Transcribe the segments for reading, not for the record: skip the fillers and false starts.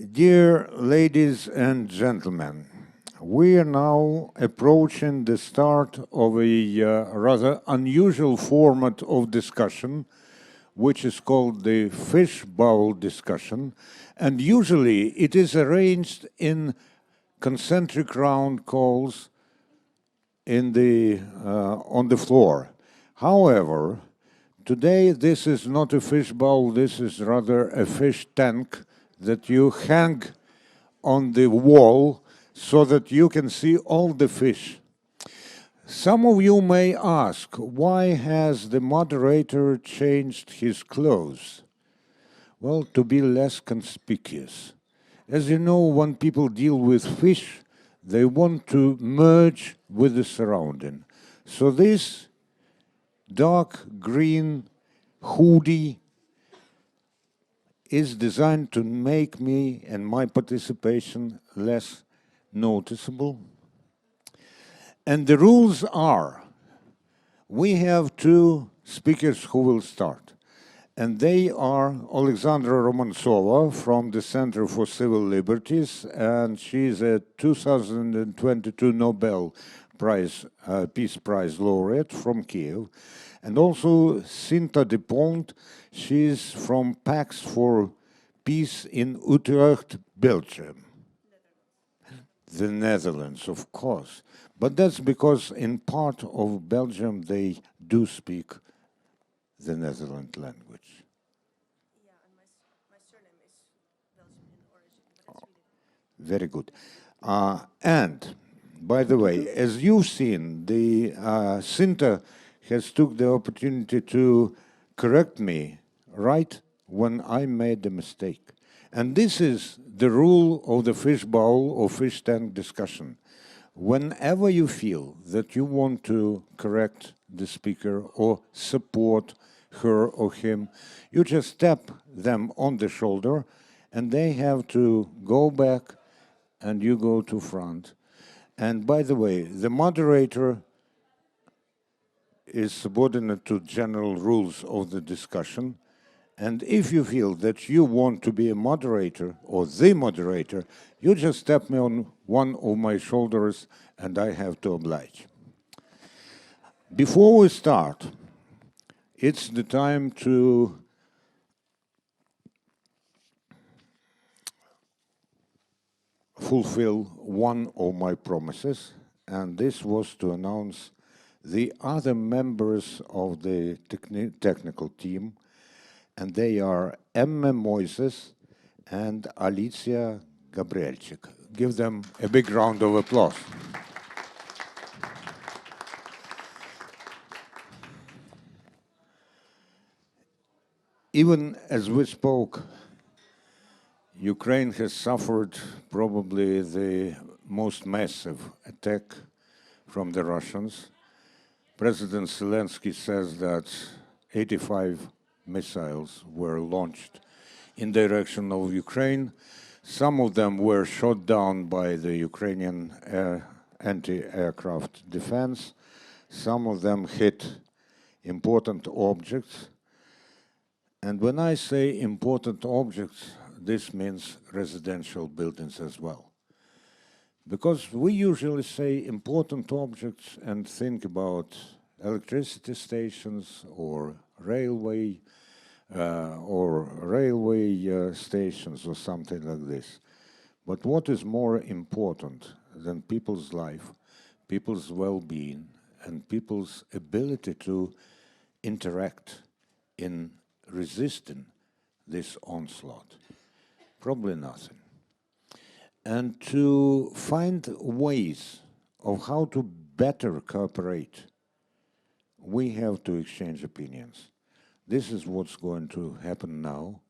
Dear ladies and gentlemen, we are now approaching the start of a rather unusual format of discussion, which is called the Fishbowl Discussion, and usually it is arranged in concentric round calls on the floor. However, today this is not a fishbowl, this is rather a fish tank that you hang on the wall so that you can see all the fish. Some of you may ask, why has the moderator changed his clothes? Well, to be less conspicuous. As you know, when people deal with fish, they want to merge with the surrounding. So this dark green hoodie is designed to make me and my participation less noticeable. And the rules are, we have two speakers who will start. And they are Oleksandra Romantsova from the Center for Civil Liberties, and she's a 2022 Nobel Peace Prize laureate from Kyiv. And also Cinta Depondt, she's from Pax for Peace in Utrecht, Belgium. The Netherlands, of course. But that's because in part of Belgium they do speak the Netherlands language. Yeah, and my surname is Belgian in origin, but it's Swedish. Very good. And, by the way, as you've seen, the Cinta has took the opportunity to correct me right when I made the mistake. And this is the rule of the fishbowl or fish tank discussion. Whenever you feel that you want to correct the speaker or support her or him, you just tap them on the shoulder and they have to go back and you go to front. And by the way, the moderator is subordinate to general rules of the discussion. And if you feel that you want to be a moderator or the moderator, you just tap me on one of my shoulders and I have to oblige. Before we start, it's the time to fulfill one of my promises, and this was to announce the other members of the technical team, and they are Emme Moises and Alicia Gabrielczyk. Give them a big round of applause. Even as we spoke, Ukraine has suffered probably the most massive attack from the Russians. President Zelensky says that 85 missiles were launched in direction of Ukraine. Some of them were shot down by the Ukrainian anti-aircraft defense. Some of them hit important objects. And when I say important objects, this means residential buildings as well. Because we usually say important objects and think about electricity stations or railway stations or something like this. But what is more important than people's life, people's well-being, and people's ability to interact in resisting this onslaught? Probably nothing. And to find ways of how to better cooperate, we have to exchange opinions. This is what's going to happen now.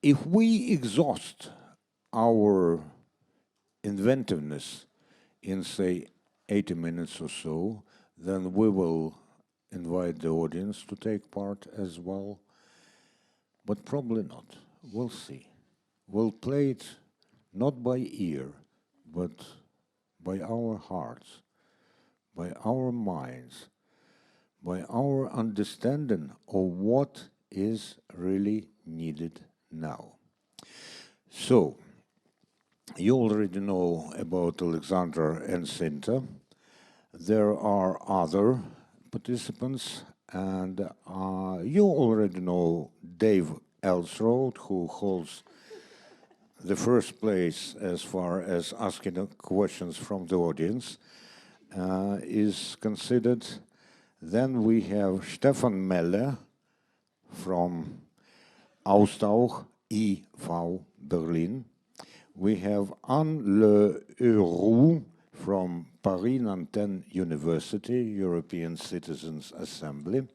If we exhaust our inventiveness in, say, 80 minutes or so, then we will invite the audience to take part as well. But probably not. We'll see. We'll play it not by ear, but by our hearts, by our minds, by our understanding of what is really needed now. So, you already know about Oleksandra and Cinta. There are other participants, and you already know Dave Elseroad, who holds the first place as far as asking questions from the audience is considered. Then we have Stefan Melle from Austausch, EV Berlin. We have Anne Huerou from Paris Nanterre University, European Citizens Assembly.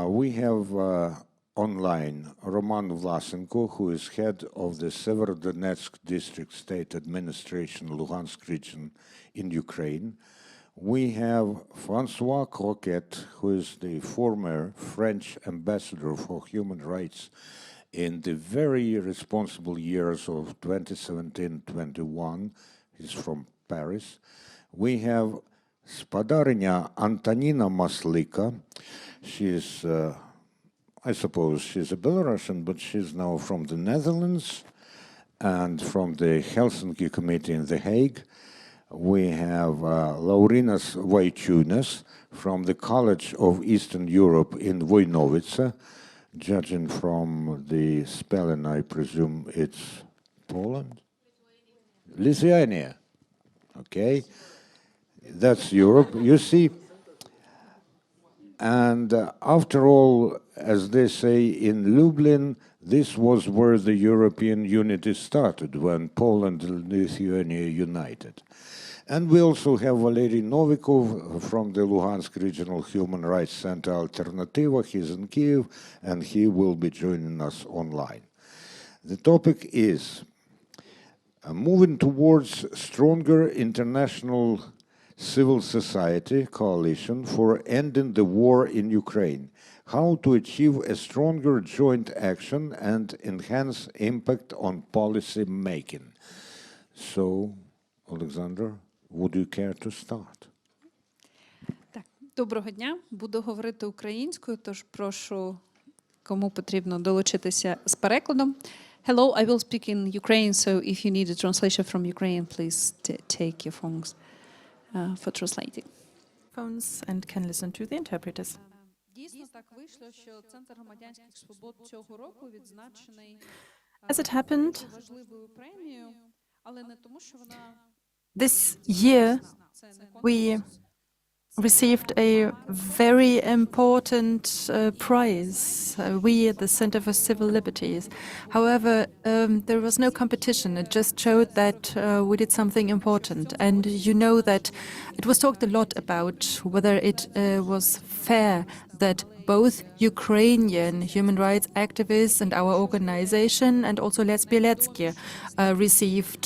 We have online Roman Vlasenko, who is head of the Severodonetsk District State Administration, Luhansk region in Ukraine. We have François Croquette, who is the former French ambassador for human rights in the very responsible years of 2017-21. He's from Paris. We have Spadarinya Antanina Maslyka. She is, I suppose she's a Belarusian, but she's now from the Netherlands and from the Helsinki Committee in The Hague. We have Laurinas Vaičiūnas from the College of Eastern Europe in Vojnovice. Judging from the spelling, I presume it's Poland? Lithuania. Okay. That's Europe, you see. And after all, as they say in Lublin, this was where the European unity started, when Poland and Lithuania united. And we also have Valeriy Novykov from the Luhansk Regional Human Rights Center Alternatyva. He's in Kyiv, and he will be joining us online. The topic is moving towards stronger international civil society coalition for ending the war in Ukraine. How to achieve a stronger joint action and enhance impact on policy making. So, Oleksandra, would you care to start? Так, доброго дня. Буду говорити українською, тож прошу, кому потрібно долучитися з перекладом. Hello, I will speak in Ukraine, so if you need a translation from Ukraine, please take your phones for translating. Phones and can listen to the interpreters. Дійсно так вийшло, що Центр громадянських свобод цього року відзначений As it happened, важливою премією, але не тому, що вона this year we received a very important prize, we at the Center for Civil Liberties. However, there was no competition. It just showed that we did something important. And you know that it was talked a lot about whether it was fair that both Ukrainian human rights activists and our organization and also Les Bieletsky received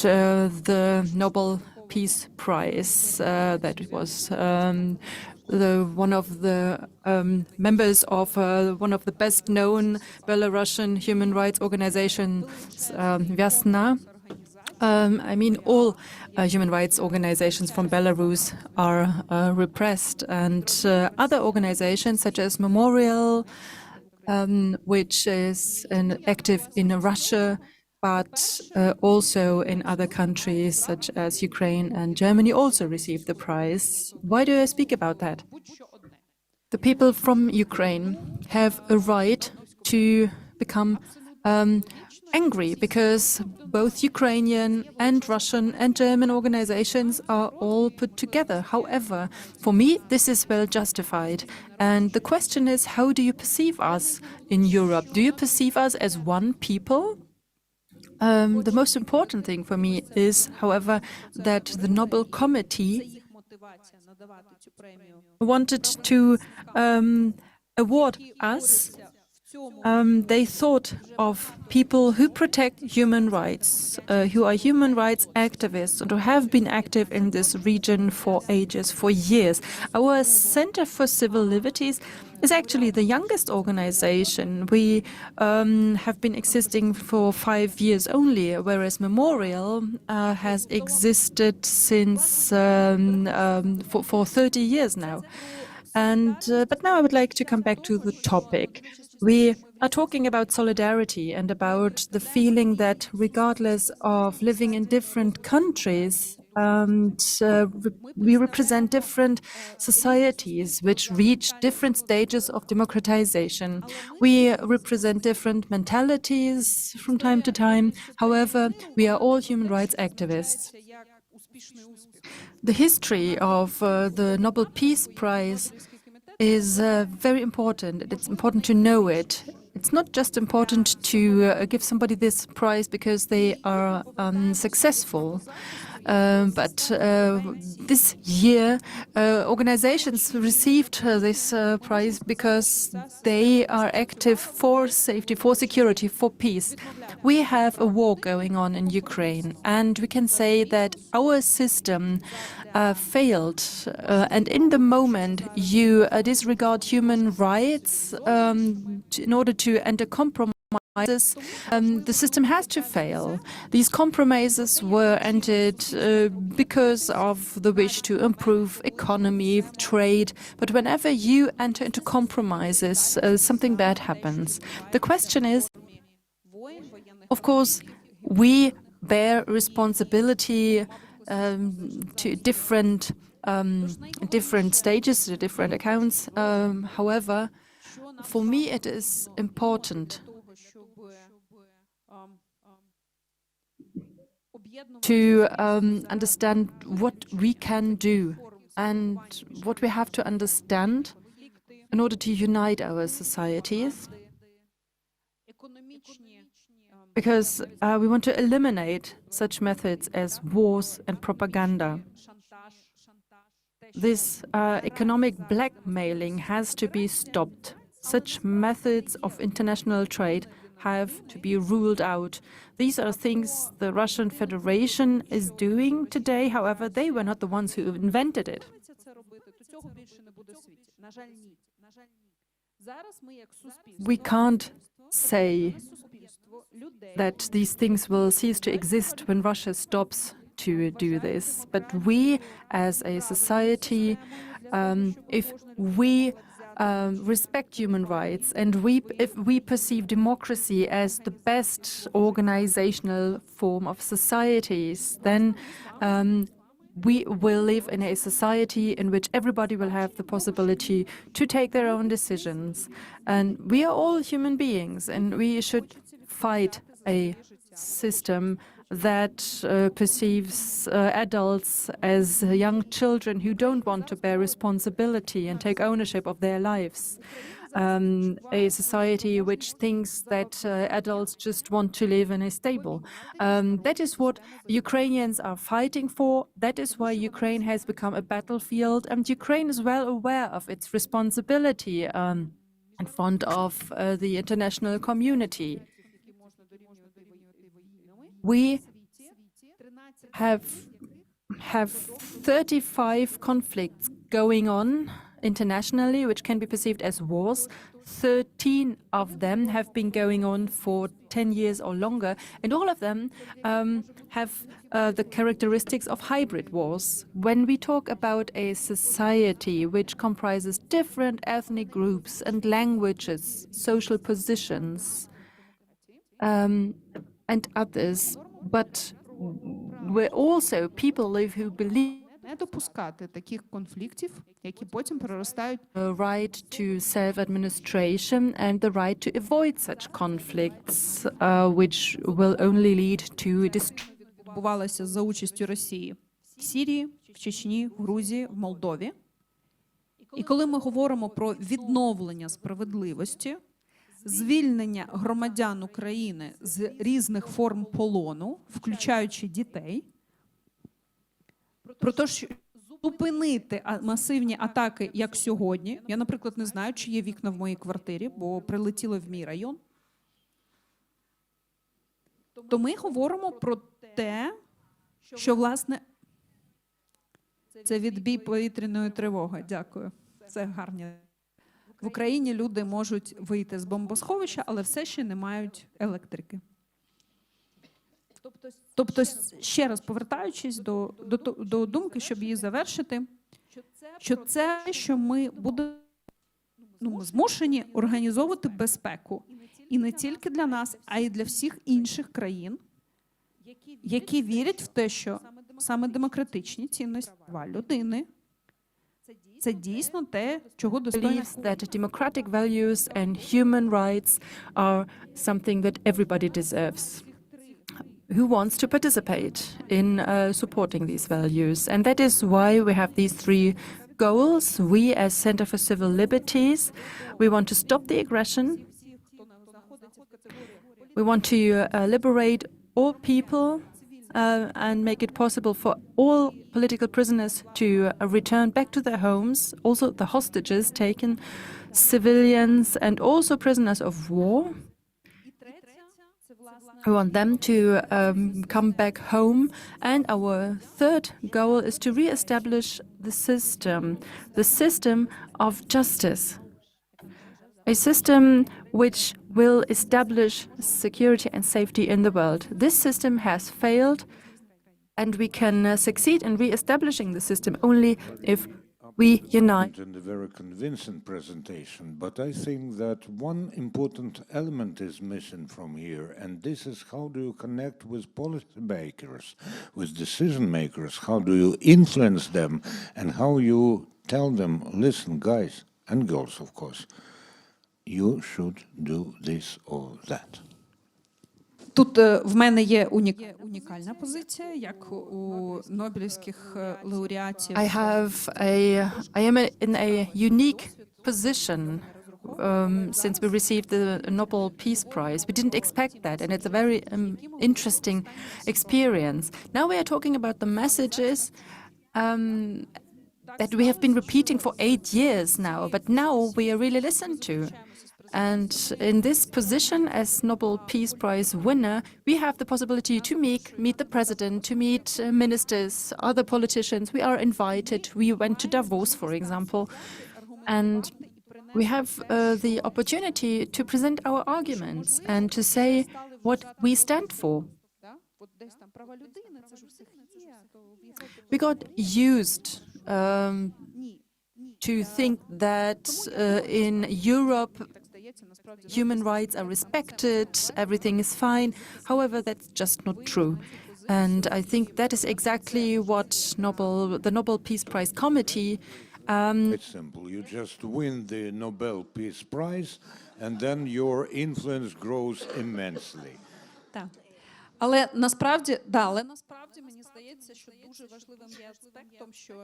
the Nobel Peace Prize. That was one of the members of one of the best-known Belarusian human rights organizations, Vyasna. I mean, all human rights organizations from Belarus are repressed, and other organizations such as Memorial, which is active in Russia, but also in other countries such as Ukraine and Germany also received the prize. Why do I speak about that? The people from Ukraine have a right to become angry because both Ukrainian and Russian and German organizations are all put together. However, for me, this is well justified. And the question is, how do you perceive us in Europe? Do you perceive us as one people? The most important thing for me is, however, that the Nobel Committee wanted to award us. They thought of people who protect human rights, who are human rights activists, and who have been active in this region for ages, for years. Our Center for Civil Liberties is actually the youngest organization. We have been existing for 5 years only, whereas Memorial has existed since for 30 years now. But now I would like to come back to the topic. We are talking about solidarity and about the feeling that regardless of living in different countries, we represent different societies which reach different stages of democratization. We represent different mentalities from time to time. However, we are all human rights activists. The history of the Nobel Peace Prize is very important. It's important to know it. It's not just important to give somebody this prize because they are successful. But this year, organizations received this prize because they are active for safety, for security, for peace. We have a war going on in Ukraine, and we can say that our system failed. And in the moment you disregard human rights in order to enter compromise, the system has to fail. These compromises were entered because of the wish to improve economy, trade. But whenever you enter into compromises, something bad happens. The question is, of course, we bear responsibility to different stages, to different accounts. However, for me, it is important to understand what we can do and what we have to understand in order to unite our societies, because we want to eliminate such methods as wars and propaganda. This economic blackmailing has to be stopped. Such methods of international trade have to be ruled out. These are things the Russian Federation is doing today. However, they were not the ones who invented it. We can't say that these things will cease to exist when Russia stops to do this. But we, as a society, if we respect human rights and if we perceive democracy as the best organizational form of societies, then we will live in a society in which everybody will have the possibility to take their own decisions. And we are all human beings, and we should fight a system that perceives adults as young children who don't want to bear responsibility and take ownership of their lives. A society which thinks that adults just want to live in a stable. That is what Ukrainians are fighting for. That is why Ukraine has become a battlefield, and Ukraine is well aware of its responsibility in front of the international community. We have 35 conflicts going on internationally, which can be perceived as wars. 13 of them have been going on for 10 years or longer, and all of them have the characteristics of hybrid wars. When we talk about a society which comprises different ethnic groups and languages, social positions, and others, but where also people live who believe Не допускати таких конфліктів, які потім переростають the right to self-administration and the right to avoid such conflicts, which will only lead to destruction. відбувалися за участю Росії в Сирії, в Чечні, в Грузії, в Молдові. І коли ми говоримо про відновлення справедливості, звільнення громадян України з різних форм полону, включаючи дітей, про те, що зупинити масивні атаки, як сьогодні. Я, наприклад, не знаю, чи є вікна в моїй квартирі, бо прилетіло в мій район. То ми говоримо про те, що, власне, це відбій повітряної тривоги. Дякую. Це гарні. В Україні люди можуть вийти з бомбосховища, але все ще не мають електрики. Тобто, ще раз повертаючись до думки, щоб її завершити, що це, що ми будемо ми змушені організовувати безпеку. І не тільки для нас, а й для всіх інших країн, які вірять в те, що саме демократичні цінності права людини – це дійсно те, чого достойна Believes that democratic values and human rights are something that everybody deserves. Who wants to participate in supporting these values? And that is why we have these three goals. We, as Center for Civil Liberties, we want to stop the aggression. We want to liberate all people and make it possible for all political prisoners to return back to their homes, also the hostages taken, civilians, and also prisoners of war. We want them to come back home. And our third goal is to re-establish the system of justice, a system which will establish security and safety in the world. This system has failed, and we can succeed in re-establishing the system only if we unite. And a very convincing presentation, but I think that one important element is missing from here, and this is how do you connect with policymakers, with decision makers, how do you influence them, and how you tell them, listen, guys and girls, of course, you should do this or that. Тут в мене є унікальна позиція, як у Нобелівських лауреатів. I am in a unique position since we received the Nobel Peace Prize. We didn't expect that, and it's a very interesting experience. Now we are talking about the messages that we have been repeating for 8 years now, but now we are really listened to. And in this position as Nobel Peace Prize winner, we have the possibility to meet the president, to meet ministers, other politicians. We are invited. We went to Davos, for example, and we have the opportunity to present our arguments and to say what we stand for. We got used to think that in Europe human rights are respected, everything is fine. However, that's just not true. And I think that is exactly what the Nobel Peace Prize Committee It's simple. You just win the Nobel Peace Prize, and then your influence grows immensely. Так. Але насправді мені здається, що дуже важливим є аспектом, що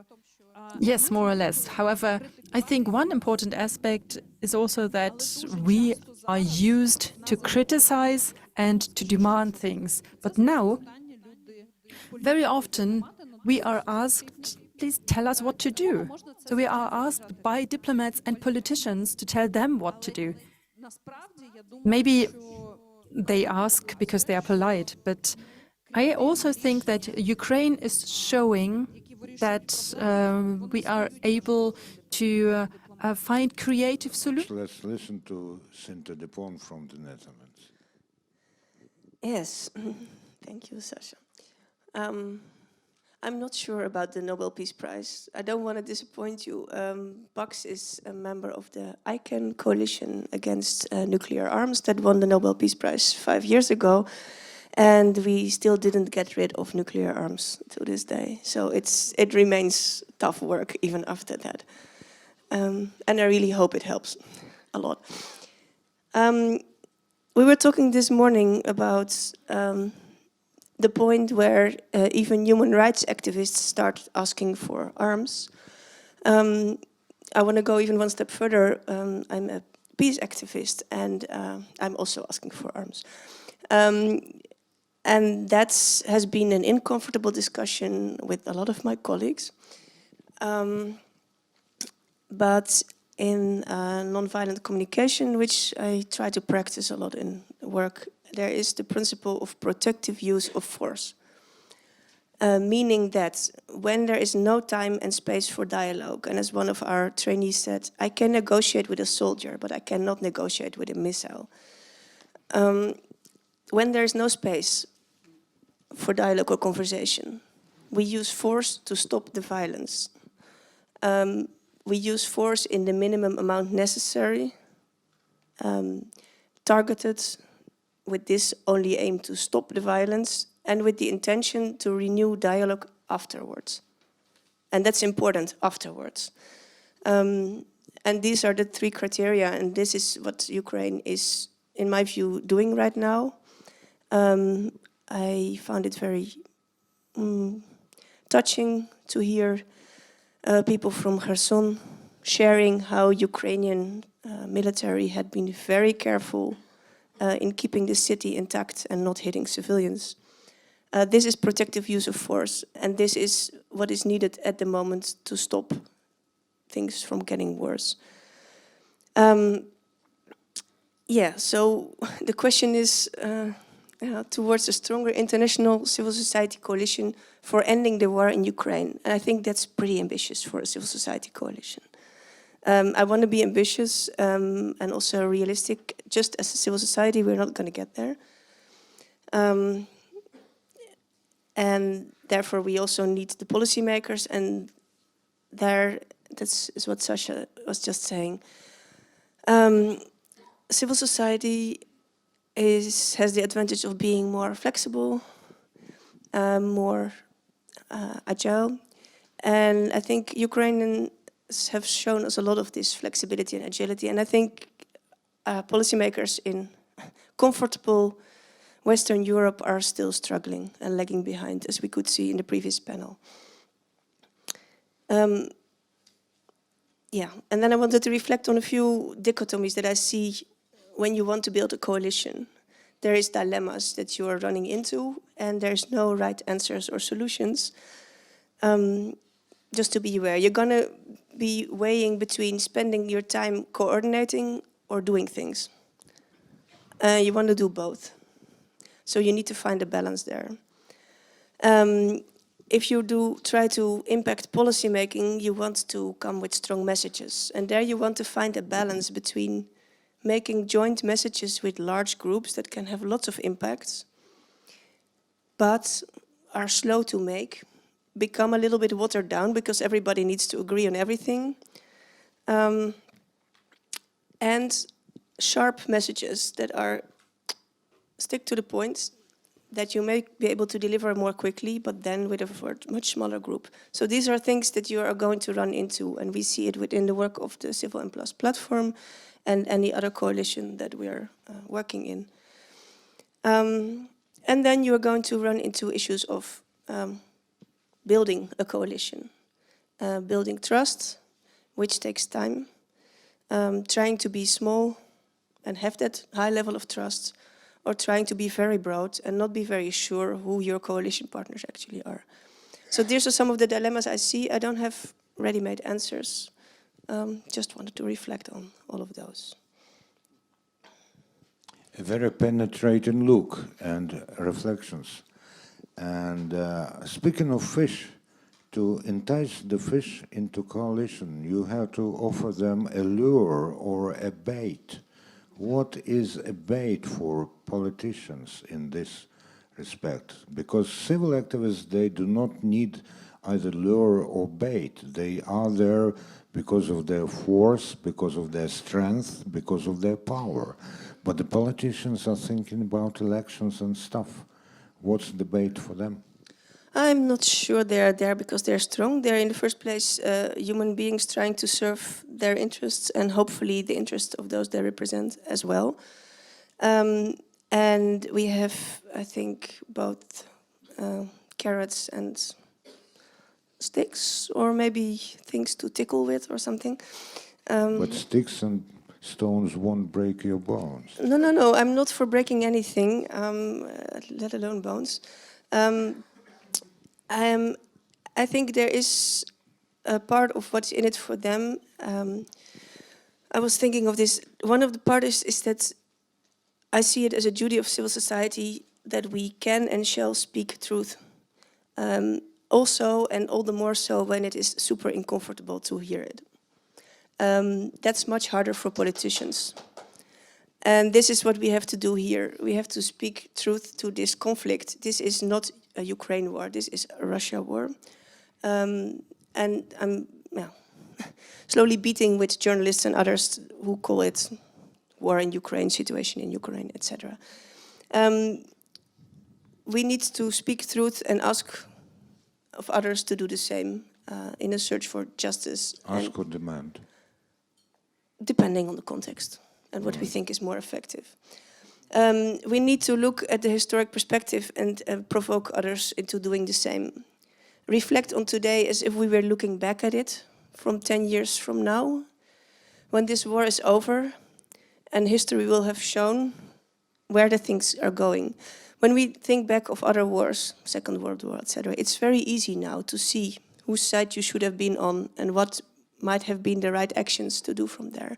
Yes, more or less. However, I think one important aspect is also that we are used to criticize and to demand things. But now, very often, we are asked, please tell us what to do. So we are asked by diplomats and politicians to tell them what to do. Maybe they ask because they are polite, but I also think that Ukraine is showing that we are able to find creative solutions. Let's listen to Cinta Depondt from the Netherlands. Yes, thank you, Sasha. I'm not sure about the Nobel Peace Prize. I don't want to disappoint you. Bax is a member of the ICANN coalition against nuclear arms that won the Nobel Peace Prize 5 years ago. And we still didn't get rid of nuclear arms to this day. So it remains tough work even after that. And I really hope it helps a lot. We were talking this morning about the point where even human rights activists start asking for arms. I want to go even one step further. I'm a peace activist, and I'm also asking for arms. And that has been an uncomfortable discussion with a lot of my colleagues. But in nonviolent communication, which I try to practice a lot in work, there is the principle of protective use of force. Meaning that when there is no time and space for dialogue, and as one of our trainees said, I can negotiate with a soldier, but I cannot negotiate with a missile. When there is no space for dialogue or conversation, we use force to stop the violence. We use force in the minimum amount necessary, targeted, with this only aim to stop the violence, and with the intention to renew dialogue afterwards. And that's important, afterwards. And these are the three criteria, and this is what Ukraine is, in my view, doing right now. I found it very touching to hear people from Kherson sharing how Ukrainian military had been very careful in keeping the city intact and not hitting civilians. This is protective use of force, and this is what is needed at the moment to stop things from getting worse. So the question is towards a stronger international civil society coalition for ending the war in Ukraine. And I think that's pretty ambitious for a civil society coalition. I want to be ambitious and also realistic. Just as a civil society, we're not going to get there. And therefore, we also need the policymakers, and that's what Sasha was just saying. Civil society has the advantage of being more flexible, more agile, and I think Ukrainians have shown us a lot of this flexibility and agility, and I think policymakers in comfortable Western Europe are still struggling and lagging behind, as we could see in the previous panel. And then I wanted to reflect on a few dichotomies that I see when you want to build a coalition. There is dilemmas that you are running into, and there's no right answers or solutions. Just to be aware, you're going to be weighing between spending your time coordinating or doing things. You want to do both. So you need to find a balance there. If you do try to impact policy making, you want to come with strong messages. And there you want to find a balance between making joint messages with large groups that can have lots of impacts, but are slow to make, become a little bit watered down because everybody needs to agree on everything, and sharp messages that are stick to the point, that you may be able to deliver more quickly, but then with a much smaller group. So these are things that you are going to run into, and we see it within the work of the Civil M+ platform and any other coalition that we are working in. And then you are going to run into issues of building a coalition, building trust, which takes time, trying to be small and have that high level of trust, or trying to be very broad and not be very sure who your coalition partners actually are. So these are some of the dilemmas I see. I don't have ready-made answers. Just wanted to reflect on all of those. A very penetrating look and reflections. And speaking of fish, to entice the fish into coalition, you have to offer them a lure or a bait. What is a bait for politicians in this respect? Because civil activists, they do not need either lure or bait. They are there because of their force, because of their strength, because of their power. But the politicians are thinking about elections and stuff. What's the bait for them? I'm not sure they're there because they're strong. They're in the first place human beings trying to serve their interests and hopefully the interests of those they represent as well. And we have, I think, both carrots and sticks, or maybe things to tickle with or something. But sticks and stones won't break your bones. No, I'm not for breaking anything, let alone bones. I think there is a part of what's in it for them. I was thinking of this. One of the parts is that I see it as a duty of civil society that we can and shall speak truth. Also, and all the more so when it is super uncomfortable to hear it. That's much harder for politicians. And this is what we have to do here. We have to speak truth to this conflict. This is not a Ukraine war, this is a Russia war. And slowly beating with journalists and others who call it war in Ukraine, situation in Ukraine, etc. We need to speak truth and ask of others to do the same in a search for justice. Ask or demand? Depending on the context and what we think is more effective. We need to look at the historic perspective and provoke others into doing the same. Reflect on today as if we were looking back at it from 10 years from now, when this war is over and history will have shown where the things are going. When we think back of other wars, Second World War, etc., it's very easy now to see whose side you should have been on and what might have been the right actions to do from there.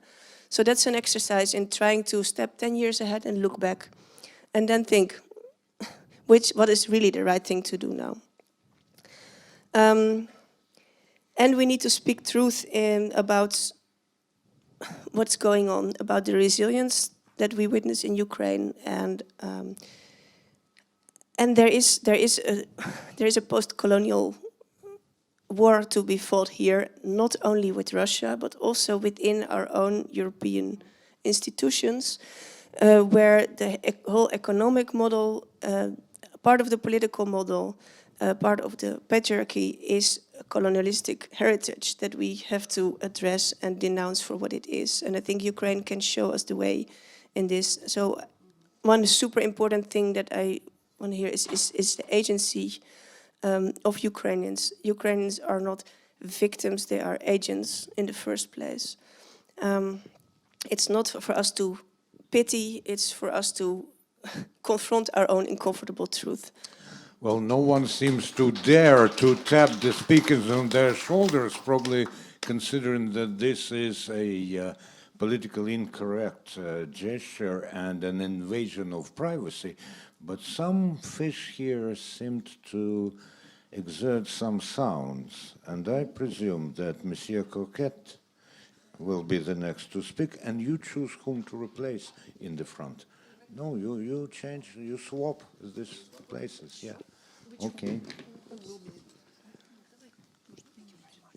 So that's an exercise in trying to step 10 years ahead and look back and then think, what is really the right thing to do now? And we need to speak truth about what's going on, about the resilience that we witness in Ukraine, and there is a post-colonial war to be fought here, not only with Russia, but also within our own European institutions, where the whole economic model, part of the political model, part of the patriarchy is a colonialistic heritage that we have to address and denounce for what it is. And I think Ukraine can show us the way in this. So one super important thing that I want to hear is the agency of Ukrainians. Ukrainians are not victims, they are agents in the first place. It's not for us to pity, it's for us to confront our own uncomfortable truth. Well, no one seems to dare to tap the speakers on their shoulders, probably considering that this is a politically incorrect gesture and an invasion of privacy. But some fish here seemed to exert some sounds, and I presume that Monsieur Croquette will be the next to speak, and you choose whom to replace in the front. No, you change, you swap these places, yeah. Okay.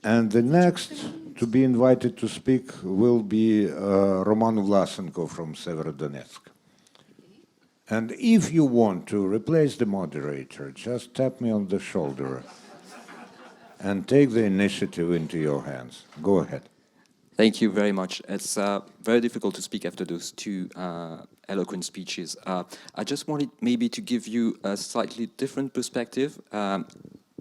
And the next to be invited to speak will be Roman Vlasenko from Severodonetsk. And if you want to replace the moderator, just tap me on the shoulder and take the initiative into your hands. Go ahead. Thank you very much. It's very difficult to speak after those two eloquent speeches. I just wanted maybe to give you a slightly different perspective,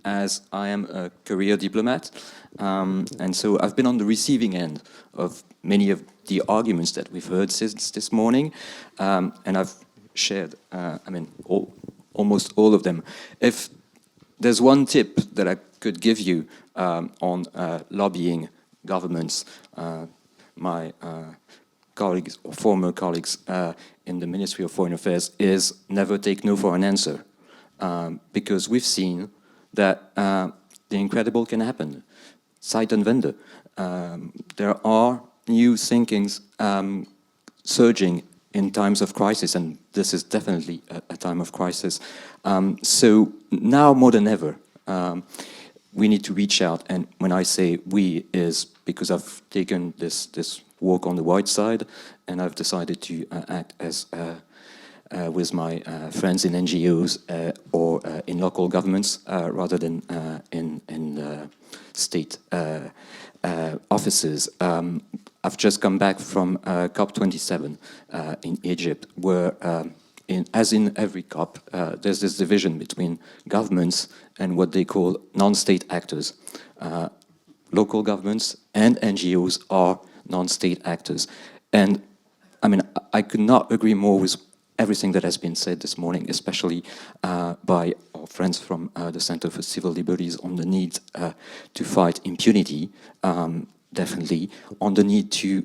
as I am a career diplomat, and so I've been on the receiving end of many of the arguments that we've heard since this morning, and I've shared, almost all of them. If there's one tip that I could give you on lobbying governments, my colleagues or former colleagues in the Ministry of Foreign Affairs, is never take no for an answer, because we've seen that the incredible can happen. Zeit and Wende. There are new thinkings surging in times of crisis, and this is definitely a time of crisis. So now more than ever, we need to reach out, and when I say we, is because I've taken this walk on the white side, and I've decided to act as with my friends in NGOs or in local governments rather than in state offices. I've just come back from COP27 in Egypt, where, as in every COP, there's this division between governments and what they call non-state actors. Local governments and NGOs are non-state actors. And I mean, I could not agree more with everything that has been said this morning, especially by our friends from the Center for Civil Liberties, on the need to fight impunity, definitely, on the need to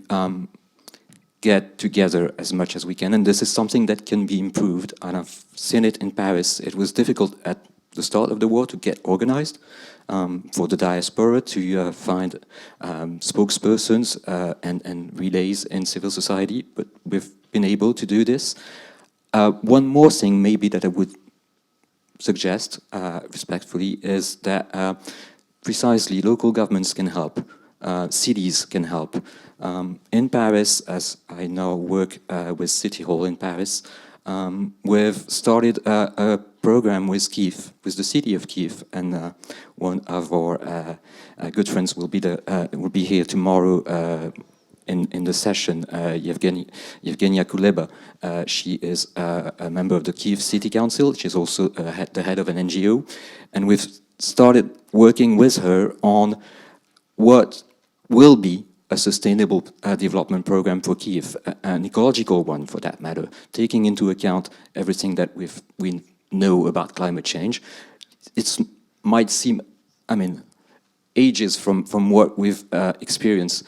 get together as much as we can. And this is something that can be improved, and I've seen it in Paris. It was difficult at the start of the war to get organized, for the diaspora to find spokespersons and relays in civil society, but we've been able to do this. One more thing maybe that I would suggest respectfully is that precisely local governments can help cities can help. In Paris, as I now work with City Hall in Paris, we've started a program with Kyiv, with the city of Kyiv, and one of our good friends will be here tomorrow in the session, Yevgenia Kuleba. She is a member of the Kyiv City Council. She's also the head of an NGO, and we've started working with her on what will be a sustainable development program for Kyiv, an ecological one for that matter, taking into account everything that we know about climate change. It might seem, I mean, ages from what we've experienced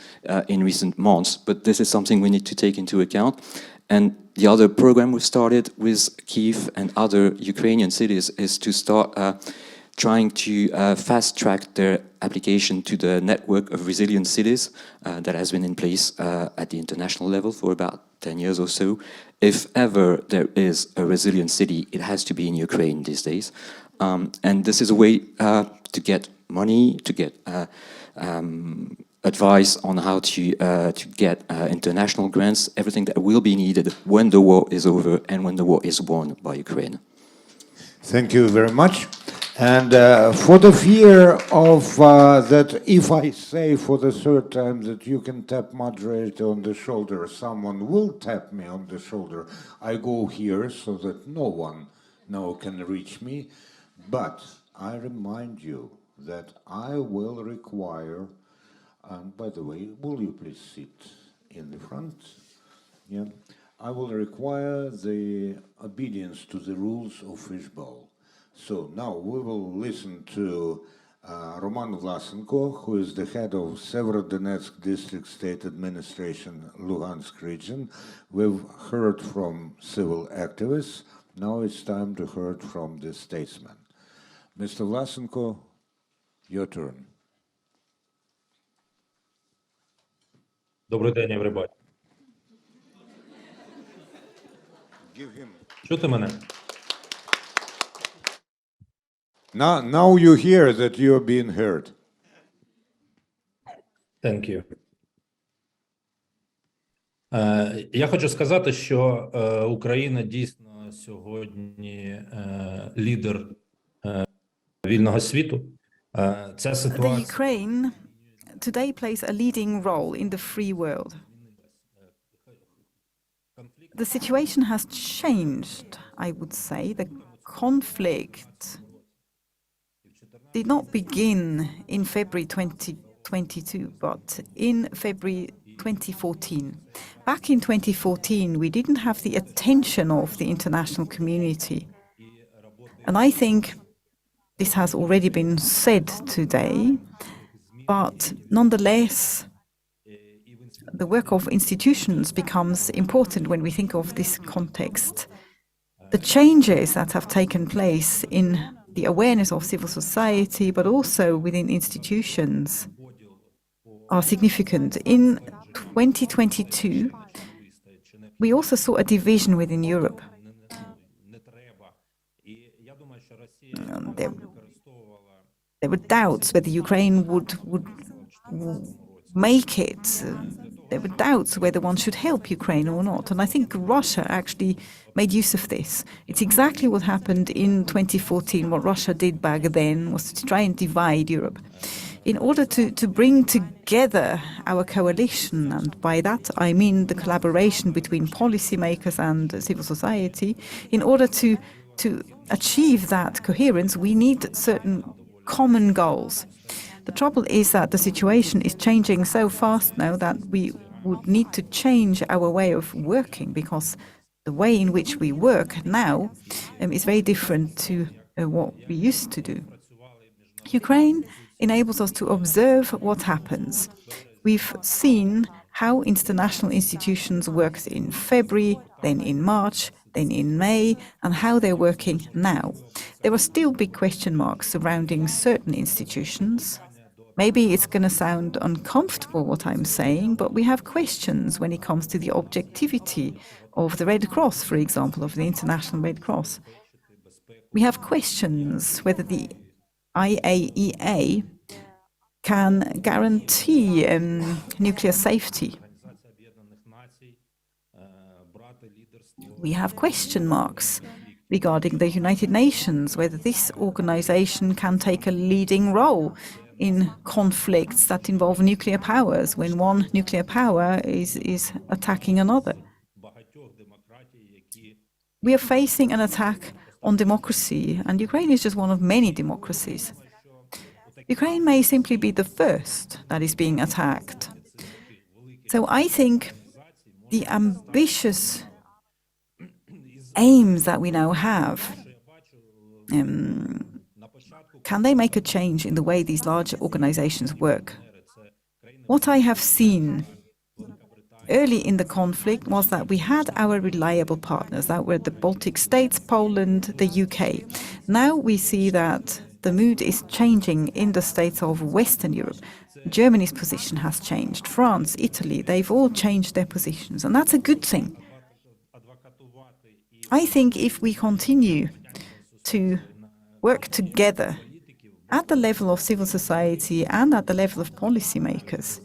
in recent months, but this is something we need to take into account. And the other program we started with Kyiv and other Ukrainian cities is to start trying to fast-track their application to the network of resilient cities that has been in place at the international level for about 10 years or so. If ever there is a resilient city, it has to be in Ukraine these days. And this is a way to get money, to get advice on how to get international grants, everything that will be needed when the war is over and when the war is won by Ukraine. Thank you very much. And for the fear of that if I say for the third time that you can tap moderator on the shoulder, someone will tap me on the shoulder, I go here so that no one now can reach me. But I remind you that I will require, and by the way, will you please sit in the front? Yeah. I will require the obedience to the rules of Fishbowl. So now we will listen to Roman Vlasenko, who is the head of Severodonetsk District State Administration, Luhansk region. We've heard from civil activists. Now it's time to hear from the statesman. Mr. Vlasenko, your turn. Добрий день, everybody. Give him. Чути мене? Now you hear that you're being heard. Thank you. Я хочу сказати, що Україна дійсно сьогодні лідер вільного світу. Ця The ситуація Ukraine today plays a leading role in the free world. The situation has changed, I would say. The conflict did not begin in February 2022, but in February 2014. Back in 2014, we didn't have the attention of the international community. And I think this has already been said today, but nonetheless, the work of institutions becomes important when we think of this context. The changes that have taken place in the awareness of civil society, but also within institutions, are significant. In 2022, we also saw a division within Europe. There were doubts whether Ukraine would make it. There were doubts whether one should help Ukraine or not. And I think Russia actually made use of this. It's exactly what happened in 2014. What Russia did back then was to try and divide Europe in order to bring together our coalition. And by that, I mean the collaboration between policymakers and civil society. In order to achieve that coherence, we need certain common goals. The trouble is that the situation is changing so fast now that we would need to change our way of working, because the way in which we work now is very different to what we used to do. Ukraine enables us to observe what happens. We've seen how international institutions worked in February, then in March, then in May, and how they're working now. There are still big question marks surrounding certain institutions. Maybe it's going to sound uncomfortable what I'm saying, but we have questions when it comes to the objectivity of the Red Cross, for example, of the International Red Cross. We have questions whether the IAEA can guarantee nuclear safety. We have question marks regarding the United Nations, whether this organization can take a leading role in conflicts that involve nuclear powers, when one nuclear power is attacking another. We are facing an attack on democracy, and Ukraine is just one of many democracies. Ukraine may simply be the first that is being attacked. So I think the ambitious aims that we now have, can they make a change in the way these large organizations work? What I have seen early in the conflict was that we had our reliable partners, that were the Baltic states, Poland, the UK. Now we see that the mood is changing in the states of Western Europe. Germany's position has changed. France, Italy, they've all changed their positions, and that's a good thing. I think if we continue to work together at the level of civil society and at the level of policymakers,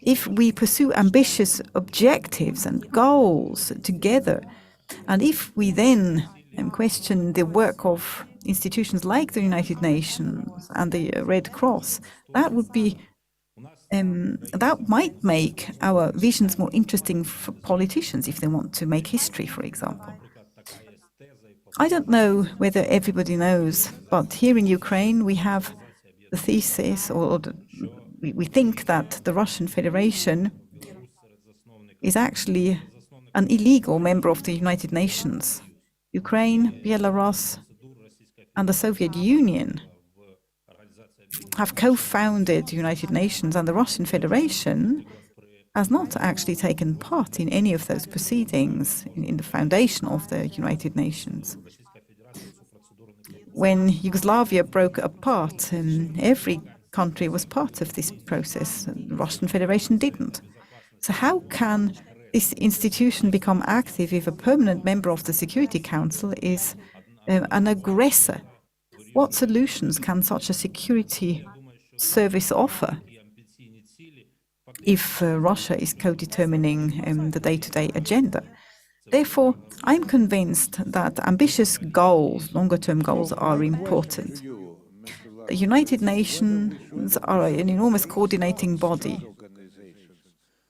if we pursue ambitious objectives and goals together, and if we then question the work of institutions like the United Nations and the Red Cross, that would be that might make our visions more interesting for politicians if they want to make history, for example. I don't know whether everybody knows, but here in Ukraine we have the thesis, we think that the Russian Federation is actually an illegal member of the United Nations. Ukraine, Belarus, and the Soviet Union have co-founded the United Nations, and the Russian Federation has not actually taken part in any of those proceedings in the foundation of the United Nations. When Yugoslavia broke apart, every country was part of this process, and the Russian Federation didn't. So how can this institution become active if a permanent member of the Security Council is an aggressor? What solutions can such a security service offer if Russia is co-determining the day-to-day agenda? Therefore, I'm convinced that ambitious goals, longer-term goals, are important. The United Nations are an enormous coordinating body.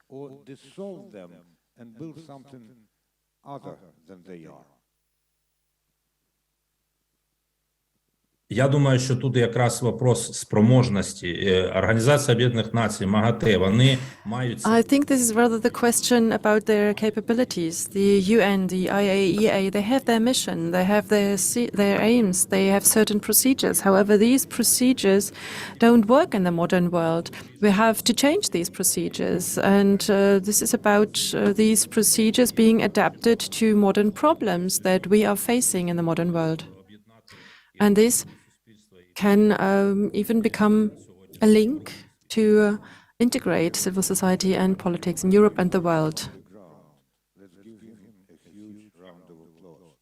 Or dissolve them and build something other than they are. Я думаю, що тут якраз вопрос спроможності. Організація Об'єднаних Націй, МАГАТЕ, вони мають... I think this is rather the question about their capabilities. The UN, the IAEA, they have their mission, they have their aims, they have certain procedures. However, these procedures don't work in the modern world. We have to change these procedures, and this is about these procedures being adapted to modern problems that we are facing in the modern world. And this can even become a link to integrate civil society and politics in Europe and the world. Let's give him a huge round of applause.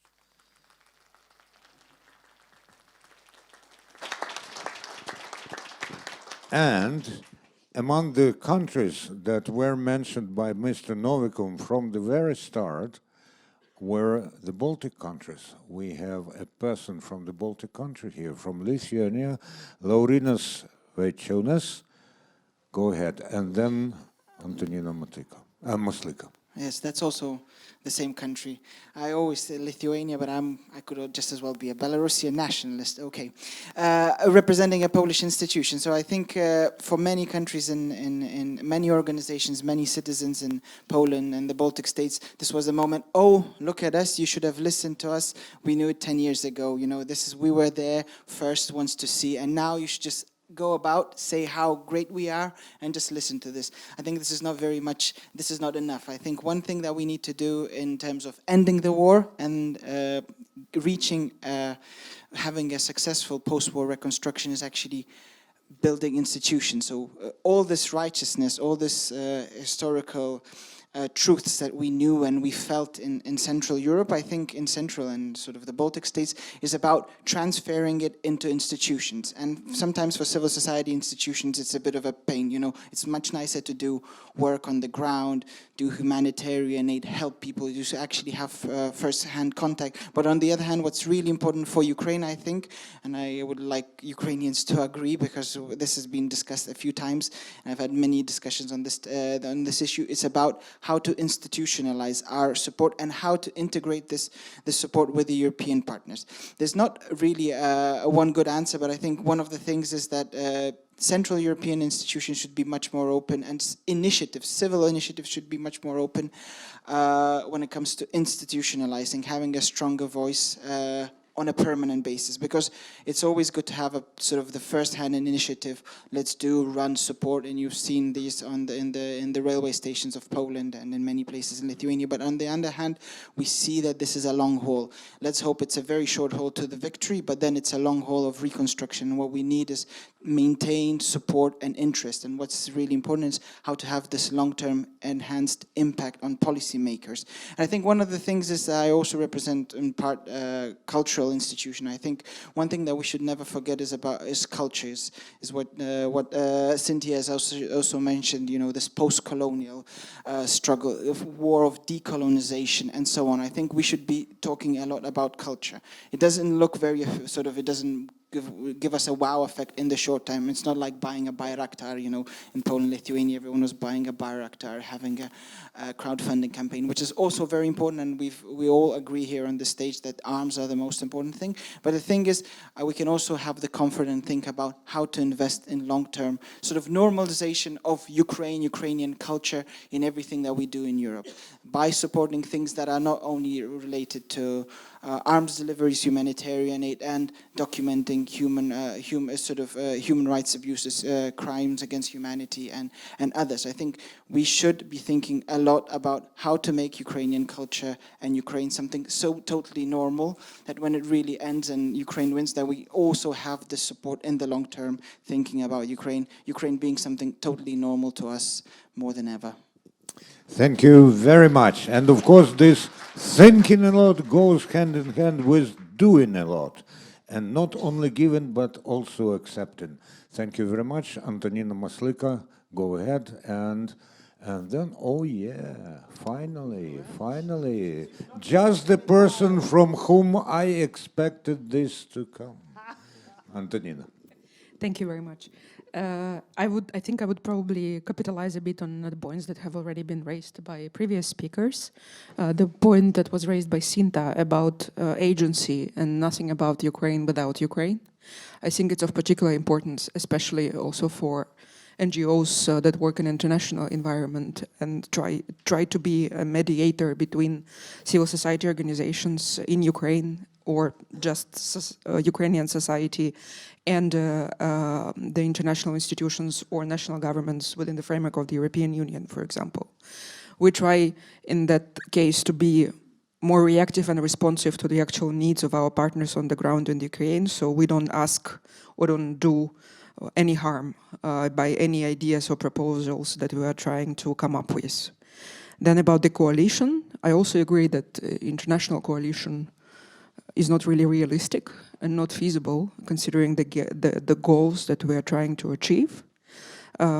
And among the countries that were mentioned by Mr. Novykov from the very start were the Baltic countries. We have a person from the Baltic country here, from Lithuania, Laurynas Vaičiūnas. Go ahead, and then Antanina Maslyka. Yes, that's also the same country. I always say Lithuania, but I could just as well be a Belarusian nationalist. Okay, representing a Polish institution. So I think for many countries in many organizations, many citizens in Poland and the Baltic states, this was a moment. Oh, look at us! You should have listened to us. We knew it 10 years ago. You know, we were there first ones to see, and now you should just go about, say how great we are, and just listen to this. I think this is not very much, this is not enough. I think one thing that we need to do in terms of ending the war and reaching, having a successful post-war reconstruction is actually building institutions. So all this righteousness, all this historical truths that we knew and we felt in Central Europe, I think in Central and sort of the Baltic states, is about transferring it into institutions. And sometimes for civil society institutions, it's a bit of a pain. You know, it's much nicer to do work on the ground, do humanitarian aid, help people, to actually have first-hand contact. But on the other hand, what's really important for Ukraine, I think, and I would like Ukrainians to agree, because this has been discussed a few times, and I've had many discussions on this issue, it's about how to institutionalize our support and how to integrate this support with the European partners. There's not really one good answer, but I think one of the things is that Central European institutions should be much more open, and initiatives, civil initiatives, should be much more open when it comes to institutionalizing, having a stronger voice on a permanent basis, because it's always good to have a sort of the first-hand initiative. Let's run support, and you've seen these in the railway stations of Poland and in many places in Lithuania. But on the other hand, we see that this is a long haul. Let's hope it's a very short haul to the victory, but then it's a long haul of reconstruction. And what we need is maintained support and interest. And what's really important is how to have this long-term enhanced impact on policymakers. And I think one of the things is I also represent in part cultural institution. I think one thing that we should never forget is cultures, is what Cynthia has also mentioned, you know, this post-colonial struggle, war of decolonization and so on. I think we should be talking a lot about culture. It doesn't look very it doesn't give us a wow effect in the short time. It's not like buying a Bayraktar, you know, in Poland, Lithuania, everyone was buying a Bayraktar, having a crowdfunding campaign, which is also very important, and we all agree here on the stage that arms are the most important thing. But the thing is, we can also have the comfort and think about how to invest in long-term sort of normalization of Ukrainian culture in everything that we do in Europe, by supporting things that are not only related to arms deliveries, humanitarian aid, and documenting human rights abuses, crimes against humanity, and others. I think we should be thinking a lot about how to make Ukrainian culture and Ukraine something so totally normal that when it really ends and Ukraine wins, that we also have the support in the long term, thinking about Ukraine being something totally normal to us more than ever. Thank you very much. And of course, this thinking a lot goes hand in hand with doing a lot. And not only giving, but also accepting. Thank you very much. Antanina, Maslyka, go ahead. And then, oh yeah, finally. Just the person from whom I expected this to come. Antanina. Thank you very much. I think I would probably capitalize a bit on the points that have already been raised by previous speakers. The point that was raised by Cinta about agency and nothing about Ukraine without Ukraine. I think it's of particular importance, especially also for NGOs that work in international environment and try to be a mediator between civil society organizations in Ukraine or just Ukrainian society and the international institutions or national governments within the framework of the European Union, for example. We try, in that case, to be more reactive and responsive to the actual needs of our partners on the ground in Ukraine, so we don't ask or don't do any harm by any ideas or proposals that we are trying to come up with. Then about the coalition, I also agree that international coalition is not really realistic and not feasible, considering the goals that we are trying to achieve.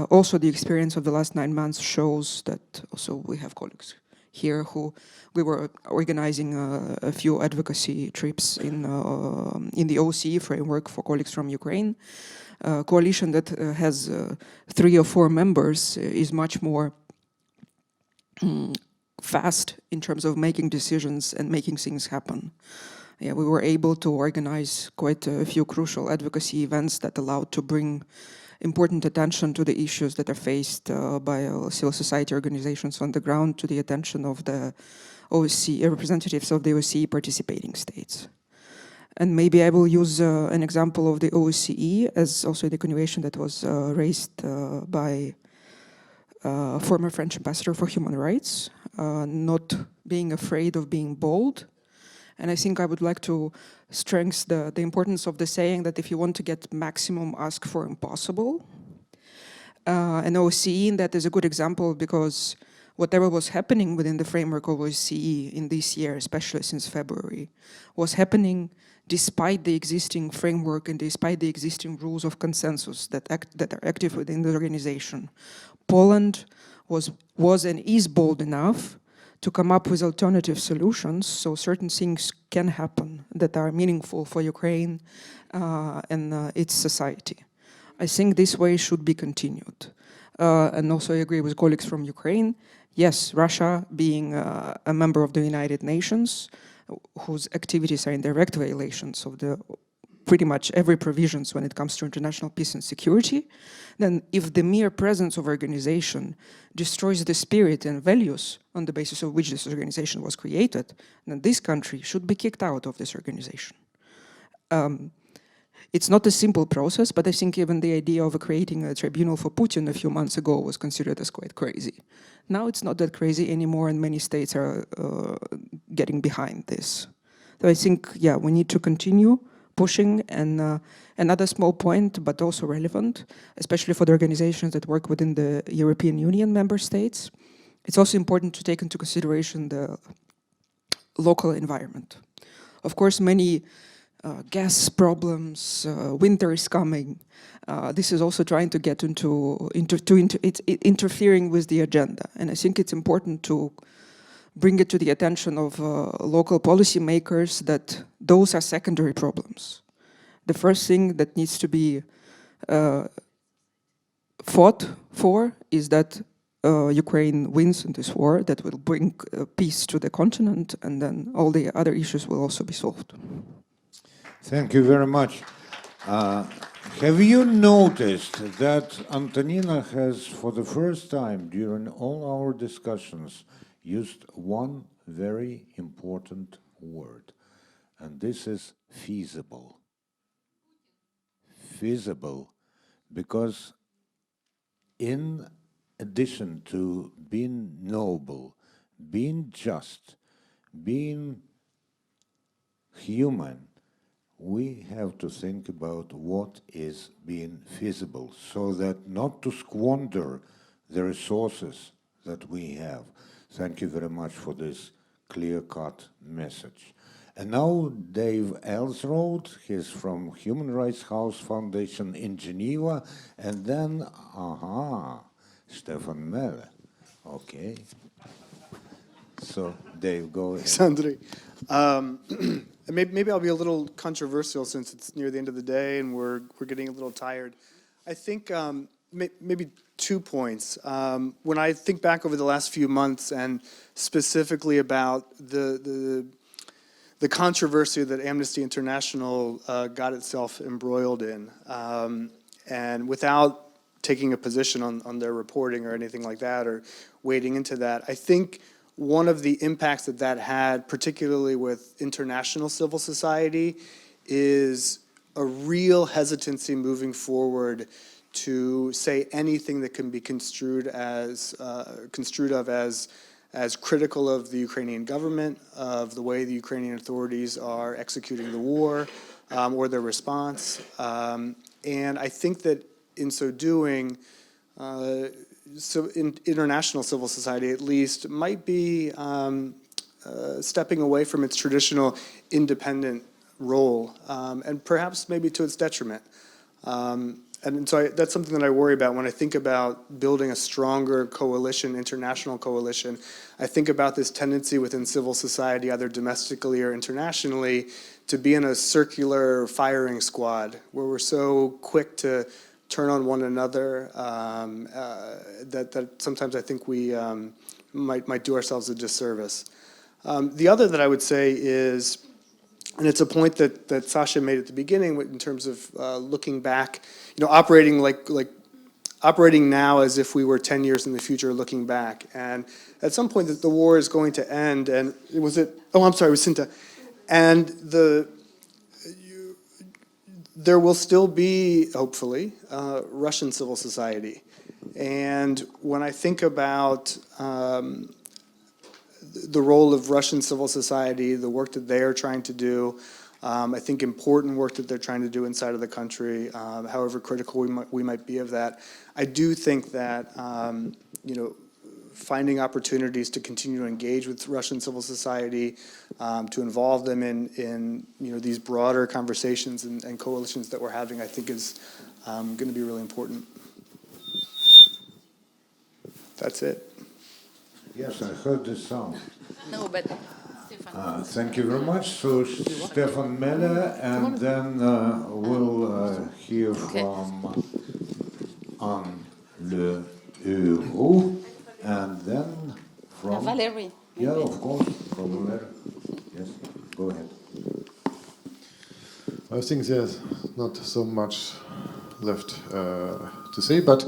Also, the experience of the last 9 months shows that also we have colleagues here who we were organizing a few advocacy trips in the OSCE framework for colleagues from Ukraine. Coalition that has 3 or 4 members is much more fast in terms of making decisions and making things happen. Yeah, we were able to organize quite a few crucial advocacy events that allowed to bring important attention to the issues that are faced by civil society organizations on the ground to the attention of the OSCE representatives of the OSCE participating states. And maybe I will use an example of the OSCE as also the continuation that was raised by former French ambassador for human rights, not being afraid of being bold. And I think I would like to strengthen the importance of the saying that if you want to get maximum, ask for impossible. And OSCE in that is a good example because whatever was happening within the framework of OSCE in this year, especially since February, was happening despite the existing framework and despite the existing rules of consensus that are active within the organization. Poland was and is bold enough to come up with alternative solutions, so certain things can happen that are meaningful for Ukraine and its society. I think this way should be continued. And also I agree with colleagues from Ukraine. Yes, Russia being a member of the United Nations, whose activities are in direct violations of the pretty much every provisions when it comes to international peace and security, then if the mere presence of organization destroys the spirit and values on the basis of which this organization was created, then this country should be kicked out of this organization. It's not a simple process, but I think even the idea of creating a tribunal for Putin a few months ago was considered as quite crazy. Now it's not that crazy anymore, and many states are getting behind this. So I think, yeah, we need to continue pushing. And another small point, but also relevant, especially for the organizations that work within the European Union member states, it's also important to take into consideration the local environment. Of course, many gas problems, winter is coming. This is also trying to get into interfering with the agenda. And I think it's important to bring it to the attention of local policymakers that those are secondary problems. The first thing that needs to be fought for is that Ukraine wins in this war, that will bring peace to the continent, and then all the other issues will also be solved. Thank you very much. Have you noticed that Antanina has, for the first time during all our discussions, used one very important word, and this is feasible. Feasible, because in addition to being noble, being just, being human, we have to think about what is being feasible, so that not to squander the resources that we have. Thank you very much for this clear-cut message. And now Dave Elseroad, he's from Human Rights House Foundation in Geneva, and then, Stefan Melle. Okay. So, Dave, go ahead. Sandri. Maybe I'll be a little controversial since it's near the end of the day and we're getting a little tired. I think maybe 2 points. When I think back over the last few months and specifically about the controversy that Amnesty International got itself embroiled in, and without taking a position on their reporting or anything like that or wading into that, I think one of the impacts that had, particularly with international civil society, is a real hesitancy moving forward to say anything that can be construed as critical of the Ukrainian government, of the way the Ukrainian authorities are executing the war, or their response. And I think that in so doing, so in international civil society at least might be stepping away from its traditional independent role, and perhaps maybe to its detriment. And so that's something that I worry about when I think about building a stronger coalition, international coalition. I think about this tendency within civil society, either domestically or internationally, to be in a circular firing squad where we're so quick to turn on one another that sometimes I think we might do ourselves a disservice. The other that I would say is, and it's a point that Sasha made at the beginning in terms of looking back, operating operating now as if we were 10 years in the future, looking back. And at some point that the war is going to end, and it was Cinta. And there will still be, hopefully, Russian civil society. And when I think about the role of Russian civil society, the work that they are trying to do, I think important work that they're trying to do inside of the country, however critical we might be of that, I do think that, finding opportunities to continue to engage with Russian civil society, to involve them in these broader conversations and coalitions that we're having, I think is going to be really important. That's it. Yes, I heard the sound. No, but Thank you very much. So Stefan, Melle, and then we'll hear from Le Huerou, and then from Valeriy. Yeah, of course, from Valeriy. Yes, go ahead. I think there's not so much left to say, but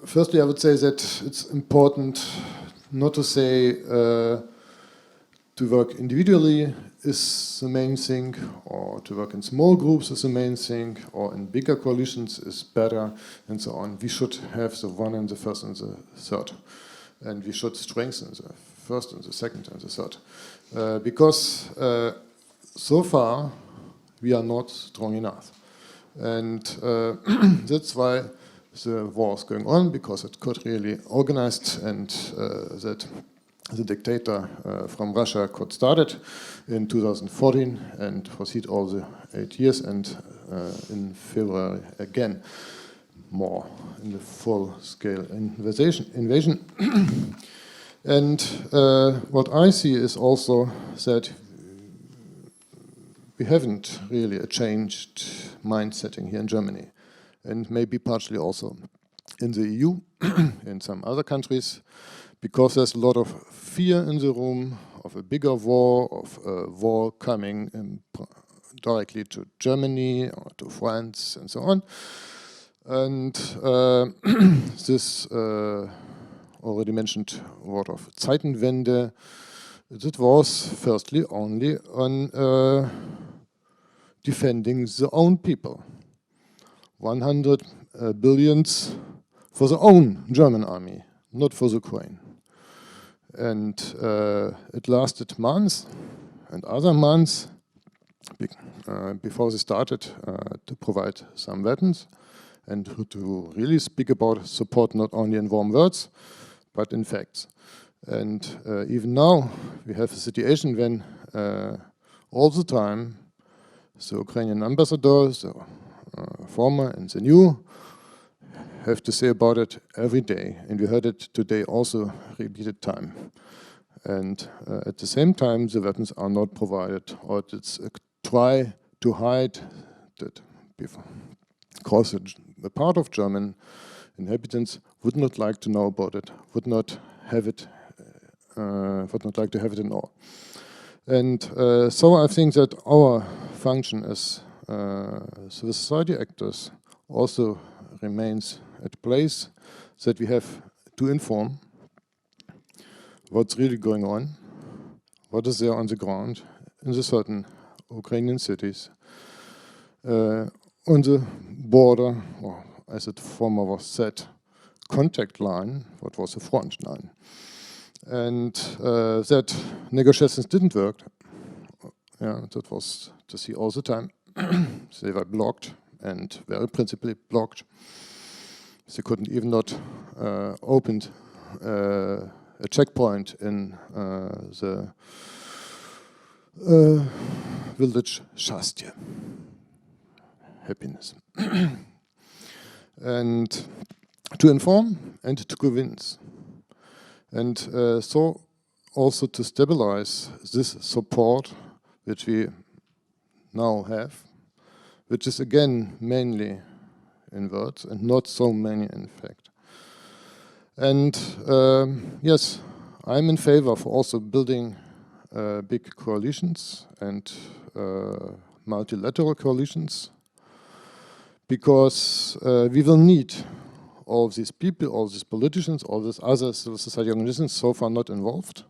firstly, I would say that it's important not to say to work individually is the main thing, or to work in small groups is the main thing, or in bigger coalitions is better, and so on. We should have the one and the first and the third, and we should strengthen the first and the second and the third, because so far we are not strong enough, and that's why the war is going on, because it could really organized, and that the dictator from Russia could start it in 2014 and proceed all the 8 years, and in February again more in the full-scale invasion. And what I see is also that we haven't really a changed mindsetting here in Germany, and maybe partially also in the EU, in some other countries, because there's a lot of fear in the room of a bigger war, of a war coming directly to Germany or to France and so on. And this already mentioned word of Zeitenwende, that was firstly only on defending the own people. 100 billions for the own German army, not for the Ukraine. And it lasted months and other months before they started to provide some weapons and to really speak about support not only in warm words, but in facts. And even now we have a situation when all the time the Ukrainian ambassador, the former and the new, have to say about it every day, and we heard it today also repeated time. And at the same time, the weapons are not provided, or it's a try to hide that because a part of German inhabitants would not like to know about it, would not have it, would not like to have it in all. And so I think that our function as civil society actors also remains at place, that we have to inform what's really going on, what is there on the ground in the certain Ukrainian cities, on the border, or as it former was said, contact line, what was the front line. And that negotiations didn't work. Yeah, that was to see all the time. They were blocked, and very principally blocked. They couldn't even not open a checkpoint in the village Shastye. Happiness. And to inform and to convince. And so also to stabilize this support which we now have, which is again mainly in words and not so many in fact. And yes, I'm in favor for also building big coalitions and multilateral coalitions, because we will need all these people, all these politicians, all these other civil society organizations so far not involved.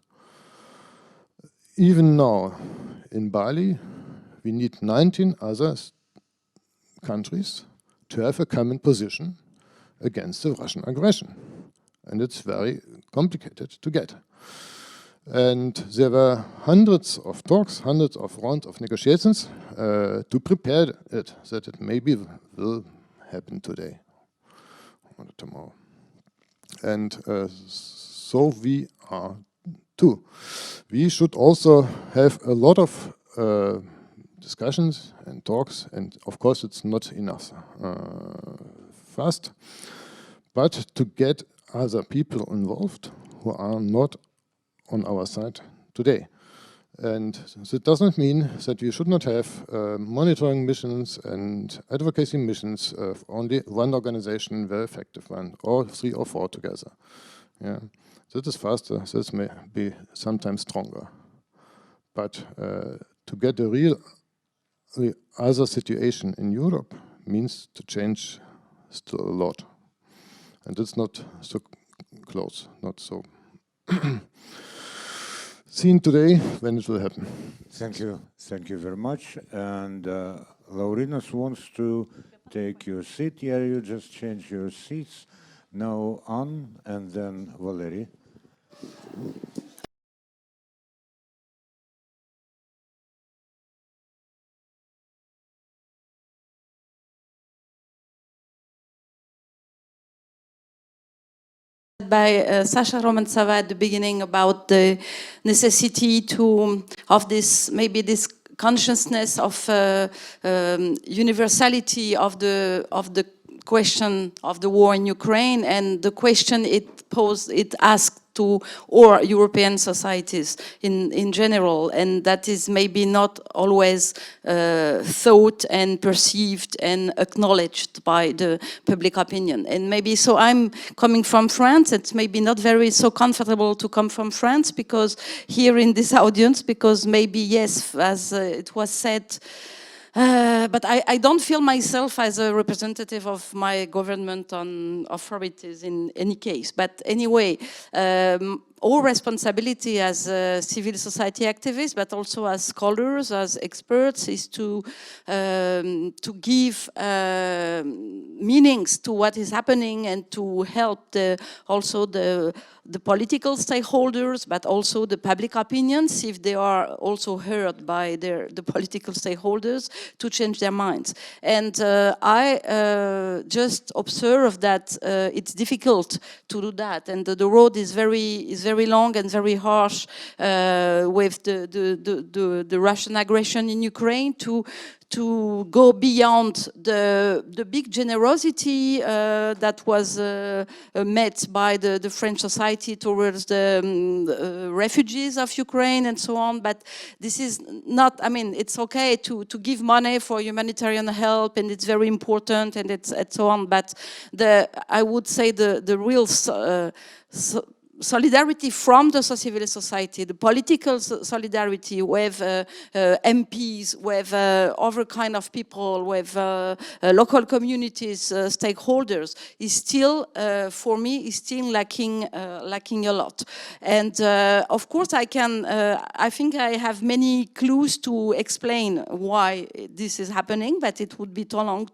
Even now in Bali, we need 19 other countries to have a common position against the Russian aggression. And it's very complicated to get. And there were hundreds of talks, hundreds of rounds of negotiations to prepare it, that it maybe will happen today or tomorrow. and so we are too. We should also have a lot of discussions and talks, and of course it's not enough fast, but to get other people involved who are not on our side today. And that doesn't mean that we should not have monitoring missions and advocacy missions of only one organization, very effective one, or 3 or 4 together. Yeah, that is faster, this may be sometimes stronger. But to get a real other situation in Europe means to change still a lot. And it's not so close, not so seen today when it will happen. Thank you very much. And Laurinas wants to take your seat. Yeah, you just change your seats. Now Anne and then Valeriy. By Sasha Romantsova at the beginning about the necessity of this, maybe this consciousness of universality of the question of the war in Ukraine and the question it asked to all European societies in general, and that is maybe not always thought and perceived and acknowledged by the public opinion. And maybe, so I'm coming from France, it's maybe not very so comfortable to come from France, because here in this audience, because maybe, yes, as it was said, but I don't feel myself as a representative of my government on authorities in any case. But anyway, our responsibility as civil society activists, but also as scholars, as experts, is to give meanings to what is happening and to help also the political stakeholders, but also the public opinions, if they are also heard by the political stakeholders, to change their minds. And I just observe that it's difficult to do that, and the road is very long and very harsh with the Russian aggression in Ukraine to go beyond the big generosity that was met by the French society towards the refugees of Ukraine and so on. But this is not, I mean, it's okay to give money for humanitarian help, and it's very important, and so on. But I would say the real solidarity from the civil society, the political solidarity with MPs, with other kind of people, with local communities, stakeholders, is still, for me, is still lacking a lot. And of course, I think I have many clues to explain why this is happening, but it would be too long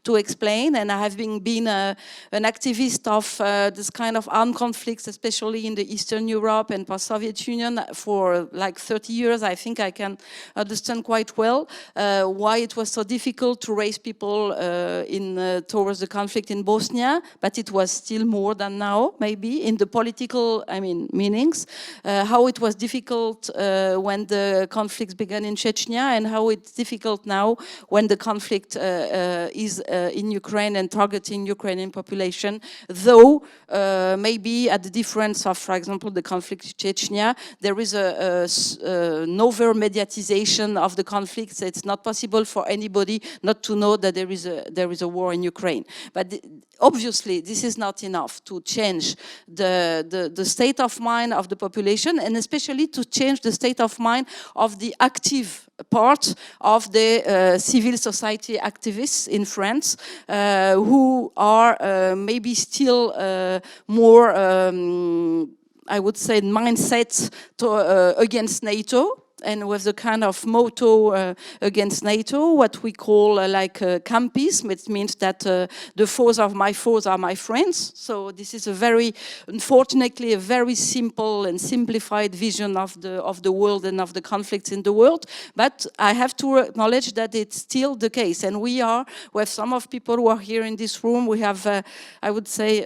to explain. And I have been an activist of this kind of armed conflicts, especially in the Eastern Europe and post-Soviet Union for like 30 years. I think I can understand quite well why it was so difficult to raise people towards the conflict in Bosnia, but it was still more than now, maybe, in the political, meanings. How it was difficult when the conflicts began in Chechnya, and how it's difficult now when the conflict is in Ukraine and targeting Ukrainian population, though maybe at the difference of, for example, the conflict in Chechnya, there is an over-mediatization of the conflict. So it's not possible for anybody not to know that there is a war in Ukraine. But obviously, this is not enough to change the state of mind of the population, and especially to change the state of mind of the active part of the civil society activists in France, who are maybe still more, I would say, mindsets against NATO, and with the kind of motto against NATO, what we call campism. It means that the foes of my foes are my friends. So this is unfortunately, a very simple and simplified vision of the world and of the conflicts in the world. But I have to acknowledge that it's still the case. And we have some of people who are here in this room, we have, I would say,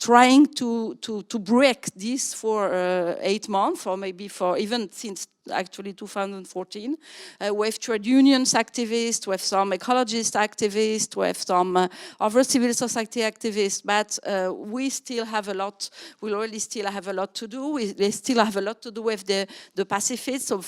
trying to break this for 8 months, or maybe for even since actually 2014, with trade unions activists, with some ecologist activists, with some other civil society activists, but we still have a lot, we already still have a lot to do. They still have a lot to do with the pacifists. So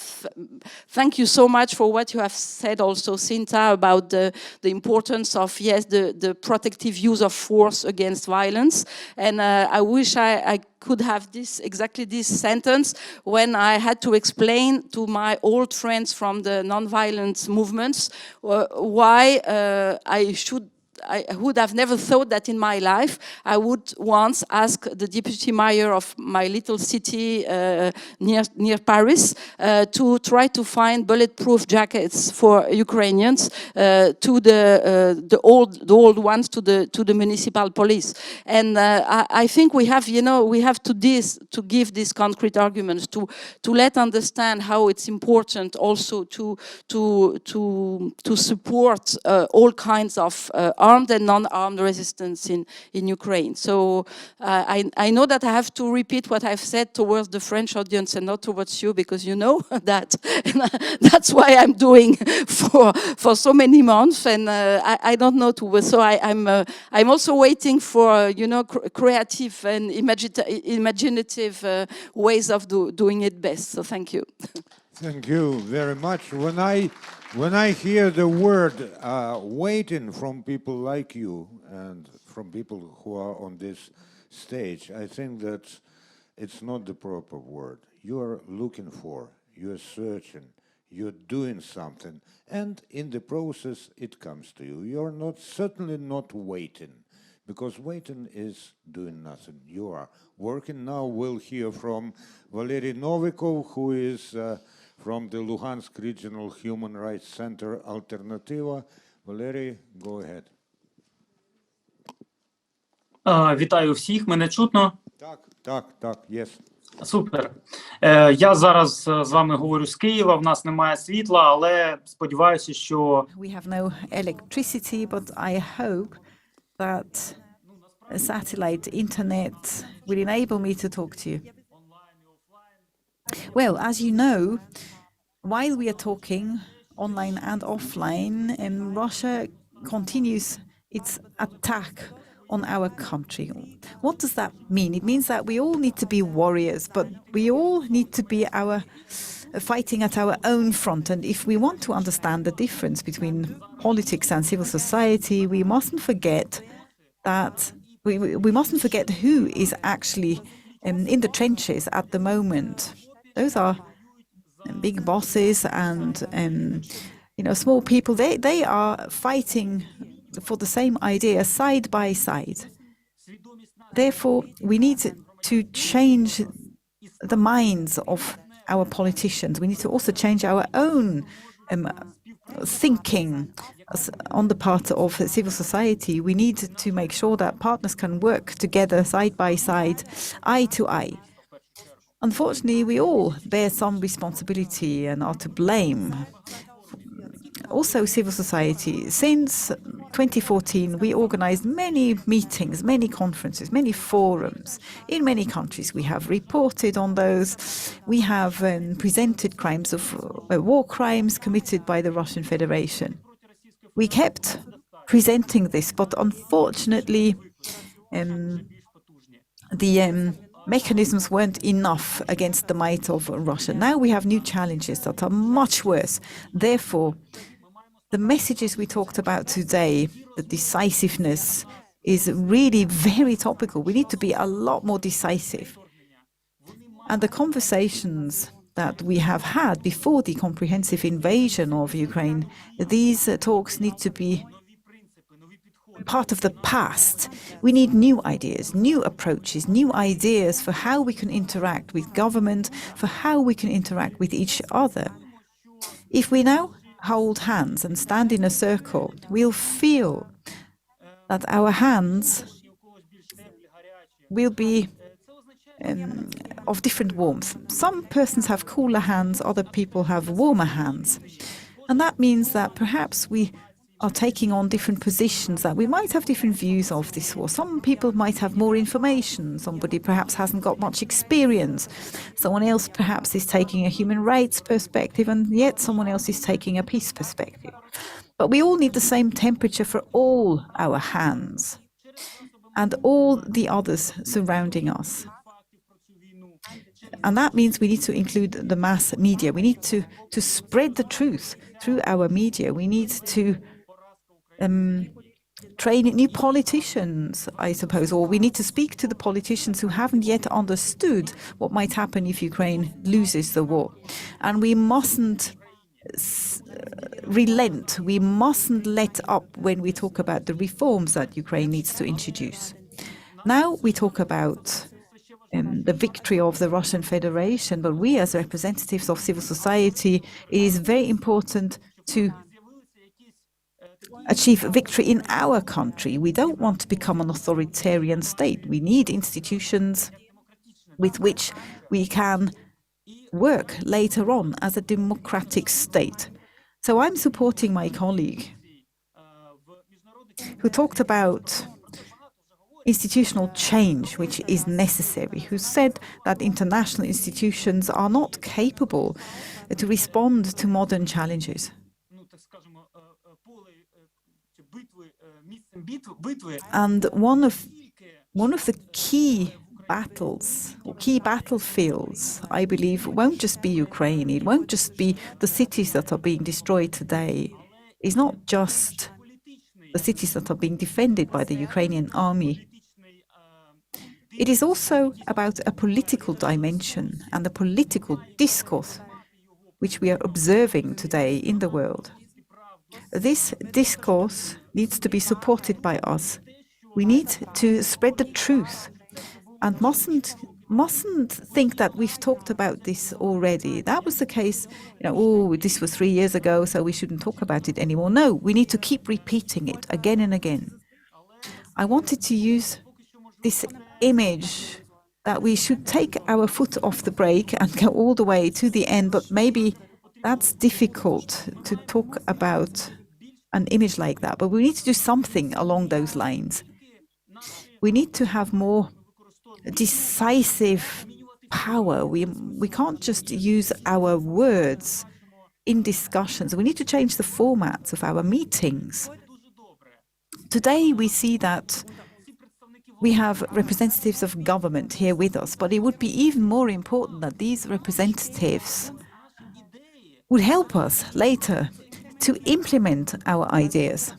thank you so much for what you have said also, Cinta, about the importance of, yes, the protective use of force against violence. And I wish I could have exactly this sentence when I had to explain to my old friends from the non-violence movements why I would have never thought that in my life I would once ask the deputy mayor of my little city near Paris to try to find bulletproof jackets for Ukrainians to the old ones to the municipal police. And I think we have to give these concrete arguments to let understand how it's important also to support all kinds of armed and non-armed resistance in Ukraine. So I know that I have to repeat what I've said towards the French audience and not towards you, because you know that. And that's why I'm doing for so many months, and I don't know so I'm also waiting for creative and imaginative ways of doing it best. So thank you. Thank you very much. When I hear the word waiting from people like you and from people who are on this stage, I think that it's not the proper word. You are looking for, you're searching, you're doing something, and in the process it comes to you. You're certainly not waiting, because waiting is doing nothing. You are working. Now we'll hear from Valeriy Novykov, who is from the Luhansk Regional Human Rights Center, Alternatyva. Valeriy, go ahead. Вітаю всіх, мене чутно? Так, yes. Супер. Я зараз з вами говорю з Києва, в нас немає світла, але сподіваюся, що... We have no electricity, but I hope that a satellite internet will enable me to talk to you. Well, as you know, while we are talking online and offline, Russia continues its attack on our country. What does that mean? It means that we all need to be warriors, but we all need to be fighting at our own front. And if we want to understand the difference between politics and civil society, we mustn't forget that we mustn't forget who is actually in the trenches at the moment. Those are big bosses and small people. They are fighting for the same idea side by side. Therefore, we need to change the minds of our politicians. We need to also change our own thinking on the part of civil society. We need to make sure that partners can work together side by side, eye to eye. Unfortunately, we all bear some responsibility and are to blame. Also, civil society. Since 2014, we organized many meetings, many conferences, many forums. In many countries, we have reported on those. We have presented crimes of war crimes committed by the Russian Federation. We kept presenting this, but unfortunately, the mechanisms weren't enough against the might of Russia. Now we have new challenges that are much worse. Therefore, the messages we talked about today, the decisiveness, is really very topical. We need to be a lot more decisive. And the conversations that we have had before the comprehensive invasion of Ukraine, these talks need to be part of the past. We need new ideas, new approaches, new ideas for how we can interact with government, for how we can interact with each other. If we now hold hands and stand in a circle, we'll feel that our hands will be of different warmth. Some persons have cooler hands, other people have warmer hands. And that means that perhaps we are taking on different positions, that we might have different views of this war. Some people might have more information, somebody perhaps hasn't got much experience, someone else perhaps is taking a human rights perspective, and yet someone else is taking a peace perspective. But we all need the same temperature for all our hands and all the others surrounding us. And that means we need to include the mass media. We need to spread the truth through our media. We need to train new politicians, I suppose, or we need to speak to the politicians who haven't yet understood what might happen if Ukraine loses the war. And we mustn't relent. We mustn't let up when we talk about the reforms that Ukraine needs to introduce. Now we talk about the victory of the Russian Federation, but we as representatives of civil society, it is very important to achieve victory in our country. We don't want to become an authoritarian state. We need institutions with which we can work later on as a democratic state. So I'm supporting my colleague who talked about institutional change, which is necessary, who said that international institutions are not capable to respond to modern challenges. And one of the key battles or key battlefields, I believe, won't just be Ukraine. It won't just be the cities that are being destroyed today. It's not just the cities that are being defended by the Ukrainian army. It is also about a political dimension and a political discourse which we are observing today in the world. This discourse needs to be supported by us. We need to spread the truth and mustn't think that we've talked about this already. That was the case, this was 3 years ago, so we shouldn't talk about it anymore. No, we need to keep repeating it again and again. I wanted to use this image that we should take our foot off the brake and go all the way to the end, but maybe that's difficult to talk about an image like that, but we need to do something along those lines. We need to have more decisive power. We can't just use our words in discussions. We need to change the formats of our meetings. Today we see that we have representatives of government here with us, but it would be even more important that these representatives would help us later to implement our ideas,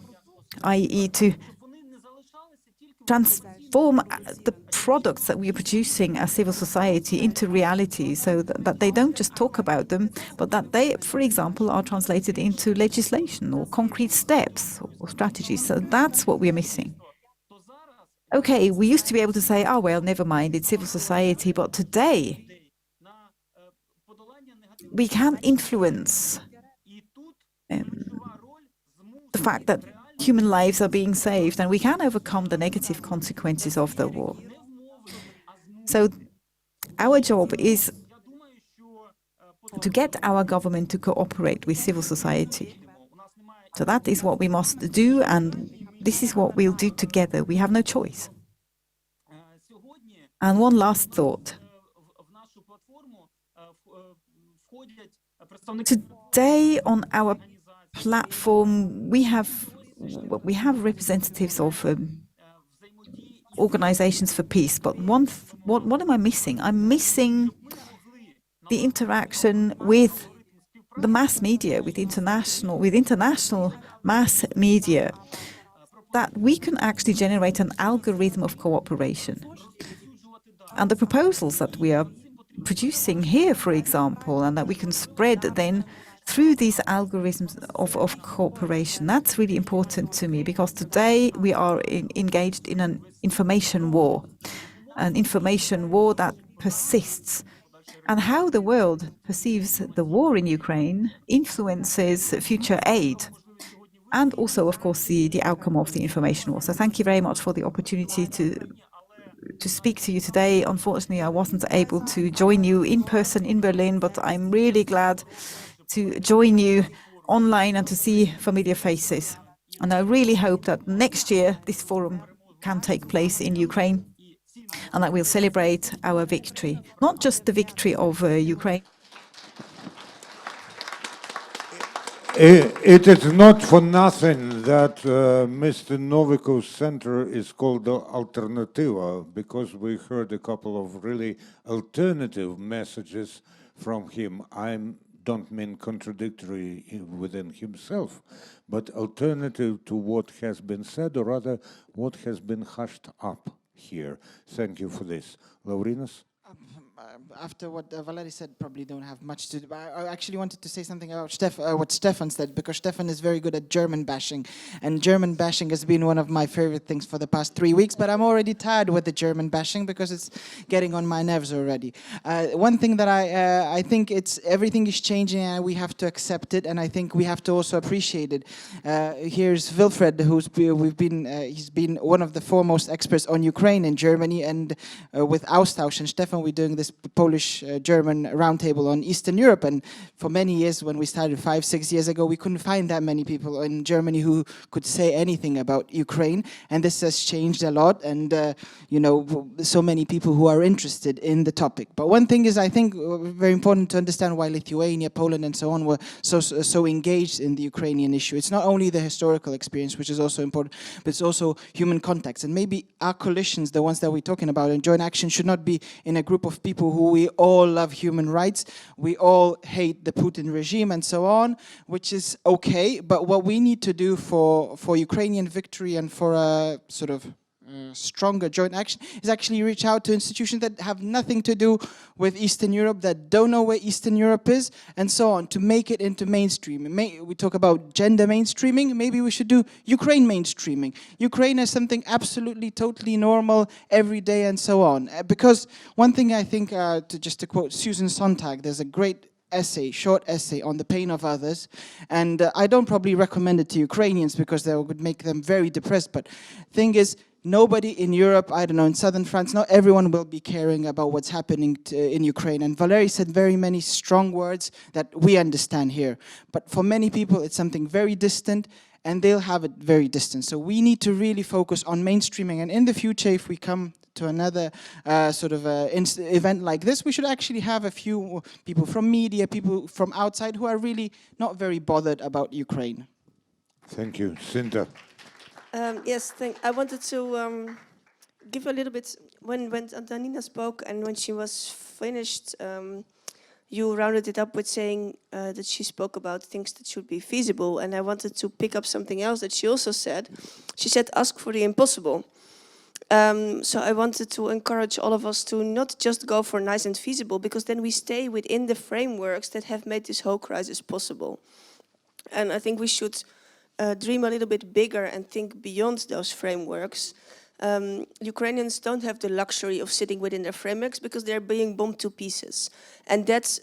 i.e. to transform the products that we are producing as civil society into reality, so that they don't just talk about them, but that they, for example, are translated into legislation or concrete steps or strategies. So that's what we're missing. Okay, we used to be able to say, oh, well, never mind, it's civil society, but today we can influence the fact that human lives are being saved, and we can overcome the negative consequences of the war. So our job is to get our government to cooperate with civil society. So that is what we must do, and this is what we'll do together. We have no choice. And one last thought. Today on our platform, we have representatives of organizations for peace, but what am I missing? I'm missing the interaction with the mass media, with international mass media, that we can actually generate an algorithm of cooperation. And the proposals that we are producing here, for example, and that we can spread then through these algorithms of cooperation. That's really important to me, because today we are engaged in an information war that persists. And how the world perceives the war in Ukraine influences future aid, and also, of course, the outcome of the information war. So thank you very much for the opportunity to speak to you today. Unfortunately, I wasn't able to join you in person in Berlin, but I'm really glad to join you online and to see familiar faces. And I really hope that next year this forum can take place in Ukraine, and that we'll celebrate our victory, not just the victory of Ukraine. It is not for nothing that Mr. Novykov's center is called the Alternatyva, because we heard a couple of really alternative messages from him. I don't mean contradictory within himself, but alternative to what has been said, or rather what has been hushed up here. Thank you for this. Laurinas? After what Valeriy said, probably don't have much to do. I actually wanted to say something about what Stefan said, because Stefan is very good at German bashing, and German bashing has been one of my favorite things for the past 3 weeks, but I'm already tired with the German bashing because it's getting on my nerves already. One thing that I think everything is changing, and we have to accept it, and I think we have to also appreciate it. Here's Wilfred, he's been one of the foremost experts on Ukraine in Germany, and with Austausch and Stefan, we're doing this Polish-German roundtable on Eastern Europe, and for many years, when we started 5-6 years ago, we couldn't find that many people in Germany who could say anything about Ukraine, and this has changed a lot, and so many people who are interested in the topic. But one thing is, I think, very important to understand why Lithuania, Poland, and so on were so engaged in the Ukrainian issue. It's not only the historical experience, which is also important, but it's also human context, and maybe our coalitions, the ones that we're talking about in joint action, should not be in a group of people who we all love human rights, we all hate the Putin regime and so on, which is okay, but what we need to do for Ukrainian victory and for a sort of stronger joint action is actually reach out to institutions that have nothing to do with Eastern Europe, that don't know where Eastern Europe is, and so on, to make it into mainstream. We talk about gender mainstreaming, maybe we should do Ukraine mainstreaming. Ukraine is something absolutely, totally normal, every day, and so on. Because one thing I think, to quote Susan Sontag, there's a great short essay on the pain of others, and I don't probably recommend it to Ukrainians because that would make them very depressed, but thing is, nobody in Europe, I don't know, in southern France, not everyone will be caring about what's happening in Ukraine. And Valeriy said very many strong words that we understand here. But for many people, it's something very distant, and they'll have it very distant. So we need to really focus on mainstreaming. And in the future, if we come to another event like this, we should actually have a few people from media, people from outside who are really not very bothered about Ukraine. Thank you. Cinta. Yes, I wanted to give a little bit, when Antanina spoke and when she was finished, you rounded it up with saying that she spoke about things that should be feasible, and I wanted to pick up something else that she also said. She said, ask for the impossible. So I wanted to encourage all of us to not just go for nice and feasible, because then we stay within the frameworks that have made this whole crisis possible. And I think we should dream a little bit bigger and think beyond those frameworks. Ukrainians don't have the luxury of sitting within their frameworks because they're being bombed to pieces. And that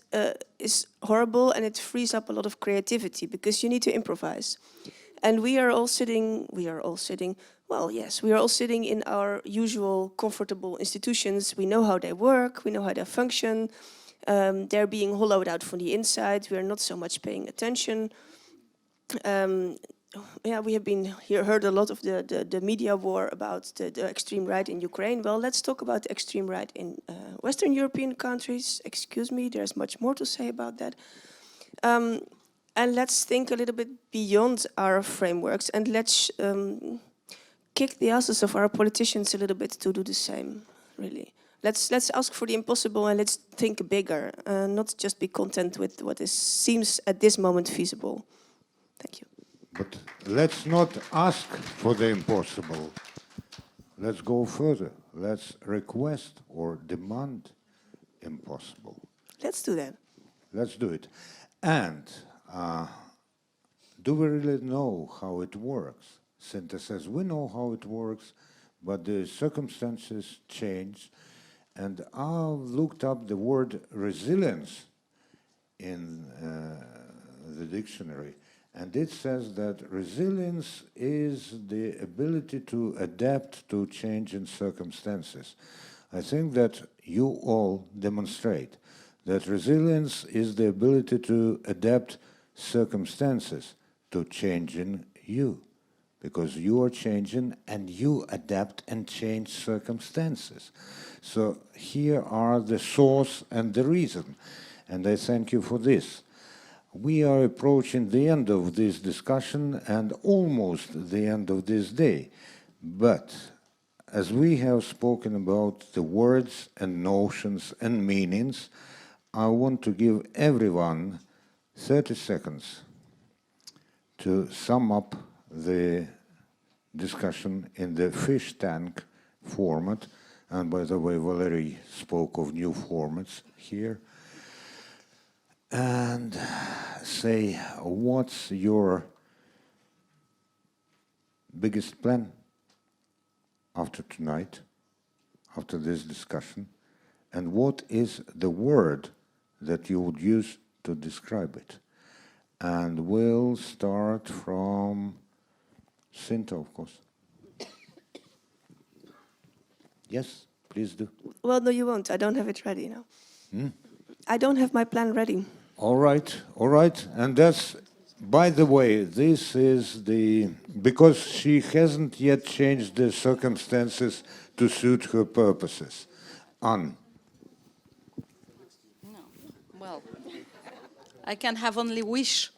is horrible, and it frees up a lot of creativity because you need to improvise. And we are all sitting in our usual comfortable institutions. We know how they work, we know how they function. They're being hollowed out from the inside. We are not so much paying attention. We have heard a lot of the media war about the extreme right in Ukraine. Well, let's talk about the extreme right in Western European countries. Excuse me, there's much more to say about that. And let's think a little bit beyond our frameworks, and let's kick the asses of our politicians a little bit to do the same, really. Let's ask for the impossible, and let's think bigger, not just be content with what seems at this moment feasible. Thank you. But let's not ask for the impossible. Let's go further. Let's request or demand impossible. Let's do that. Let's do it. And Do we really know how it works? Cinta says, we know how it works, but the circumstances change. And I've looked up the word resilience in the dictionary, and it says that resilience is the ability to adapt to changing circumstances. I think that you all demonstrate that resilience is the ability to adapt circumstances to changing you, because you are changing and you adapt and change circumstances. So here are the source and the reason, and I thank you for this. We are approaching the end of this discussion and almost the end of this day, but as we have spoken about the words and notions and meanings, I want to give everyone 30 seconds to sum up the discussion in the fish tank format. And by the way, Valeriy spoke of new formats here. And say, what's your biggest plan after tonight, after this discussion? And what is the word that you would use to describe it? And we'll start from Cinta, of course. Yes, please do. Well, no, you won't. I don't have it ready now. I don't have my plan ready. All right. And that's, by the way, this is because she hasn't yet changed the circumstances to suit her purposes. Anne. No. Well, I can have only wish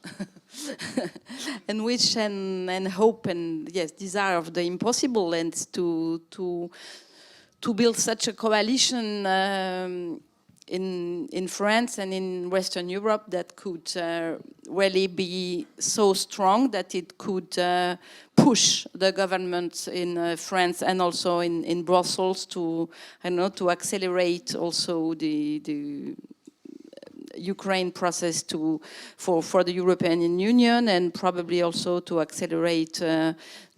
and wish and hope and, yes, desire of the impossible, and to build such a coalition in France and in Western Europe that could really be so strong that it could push the government in France and also in Brussels to, I don't know, to accelerate also the Ukraine process for the European Union, and probably also to accelerate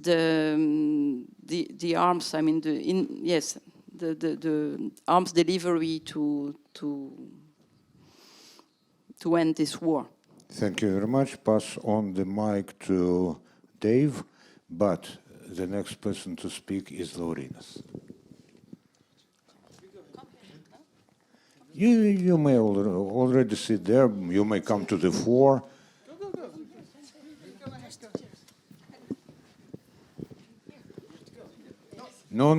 the arms. I mean, the arms delivery to end this war. Thank you very much. Pass on the mic to Dave, but the next person to speak is Laurinus. You may already sit there. You may come to the fore. No.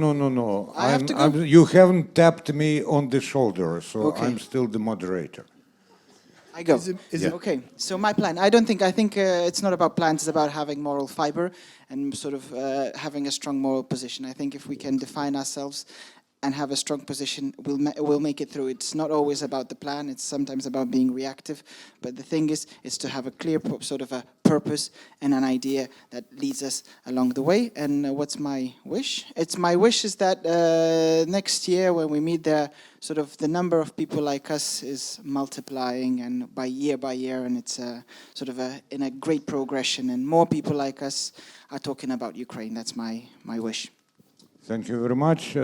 You haven't tapped me on the shoulder, so okay. I'm still the moderator. I go. Is it okay? So my plan. I think it's not about plans. It's about having moral fiber and sort of having a strong moral position. I think if we can define ourselves and have a strong position, we'll make it through. It's not always about the plan. It's sometimes about being reactive. But the thing is to have a clear sort of a purpose and an idea that leads us along the way. And what's my wish? My wish is that next year when we meet there, sort of the number of people like us is multiplying, and by year, and it's sort of in a great progression, and more people like us are talking about Ukraine. That's my wish. Thank you very much.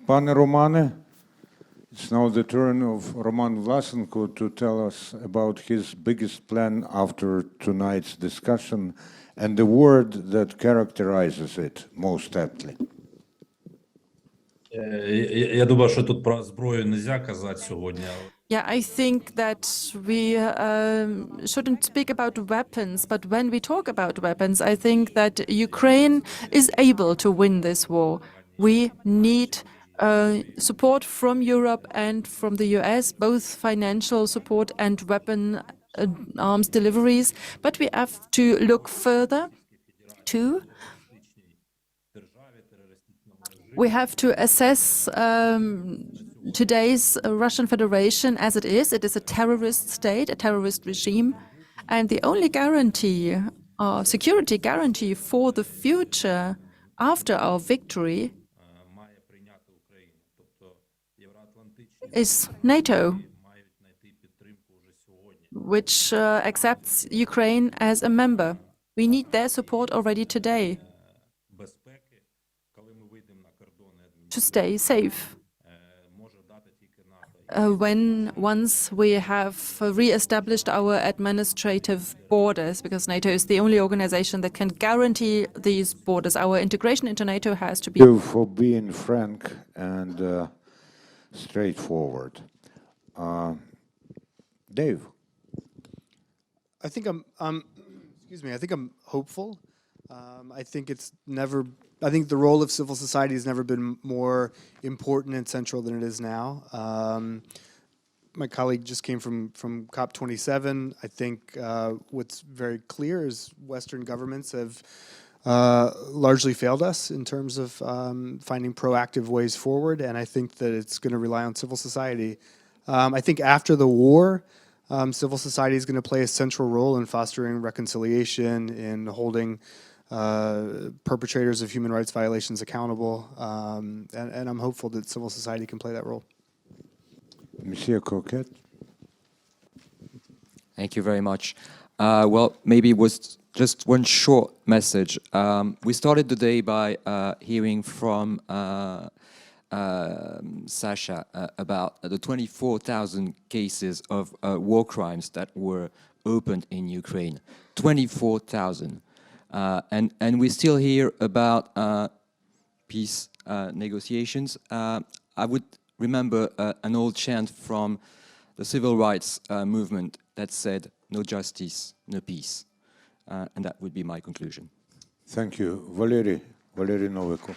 Pane Romane, it's now the turn of Roman Vlasenko to tell us about his biggest plan after tonight's discussion and the word that characterizes it most aptly. Я думаю, що тут про зброю нельзя казати сьогодні. Yeah, I think that we shouldn't speak about weapons, but when we talk about weapons, I think that Ukraine is able to win this war. We need support from Europe and from the US, both financial support and weapon arms deliveries, but we have to look further too. We have to assess today's Russian Federation as it is. It is a terrorist state, a terrorist regime, and the only guarantee, security guarantee for the future after our victory is NATO. which accepts Ukraine as a member. We need their support already today to stay safe. Once we have re-established our administrative borders, because NATO is the only organization that can guarantee these borders. Our integration into NATO has to be... Thank you for being frank and straightforward. Dave? I think excuse me, I think I'm hopeful. I think I think the role of civil society has never been more important and central than it is now. My colleague just came from COP27. I think what's very clear is Western governments have largely failed us in terms of finding proactive ways forward, and I think that it's going to rely on civil society. I think after the war, civil society is going to play a central role in fostering reconciliation, in holding perpetrators of human rights violations accountable, and I'm hopeful that civil society can play that role. Monsieur Croquette? Thank you very much. Well, maybe it was just one short message. We started the day by hearing from Sasha about the 24,000 cases of war crimes that were opened in Ukraine. 24,000. And we still hear about peace negotiations. I would remember an old chant from the civil rights movement that said, "No justice, no peace." And that would be my conclusion. Thank you. Valeriy Novykov.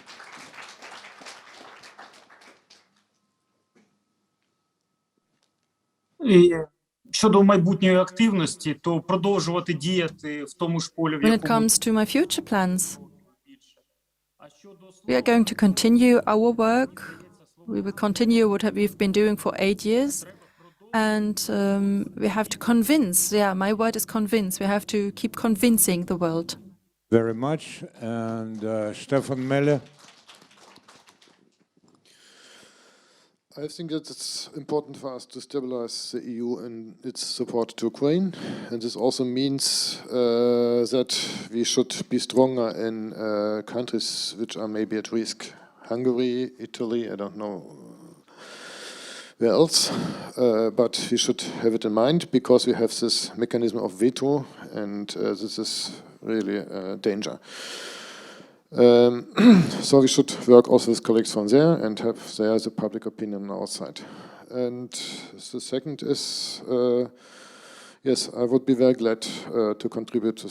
Щодо майбутньої активності, то продовжувати діяти в тому ж полі, в When it якому... comes to my future plans, we are going to continue our work. We will continue what we've been doing for 8 years. And we have to convince, my word is convince. We have to keep convincing the world. Very much. And Stefan, Melle? I think that it's important for us to stabilize the EU in its support to Ukraine. And this also means that we should be stronger in countries which are maybe at risk. Hungary, Italy, I don't know where else. But we should have it in mind because we have this mechanism of veto, and this is really a danger. So we should work also with colleagues from there and have there the public opinion on our side. And the second is, yes, I would be very glad to contribute to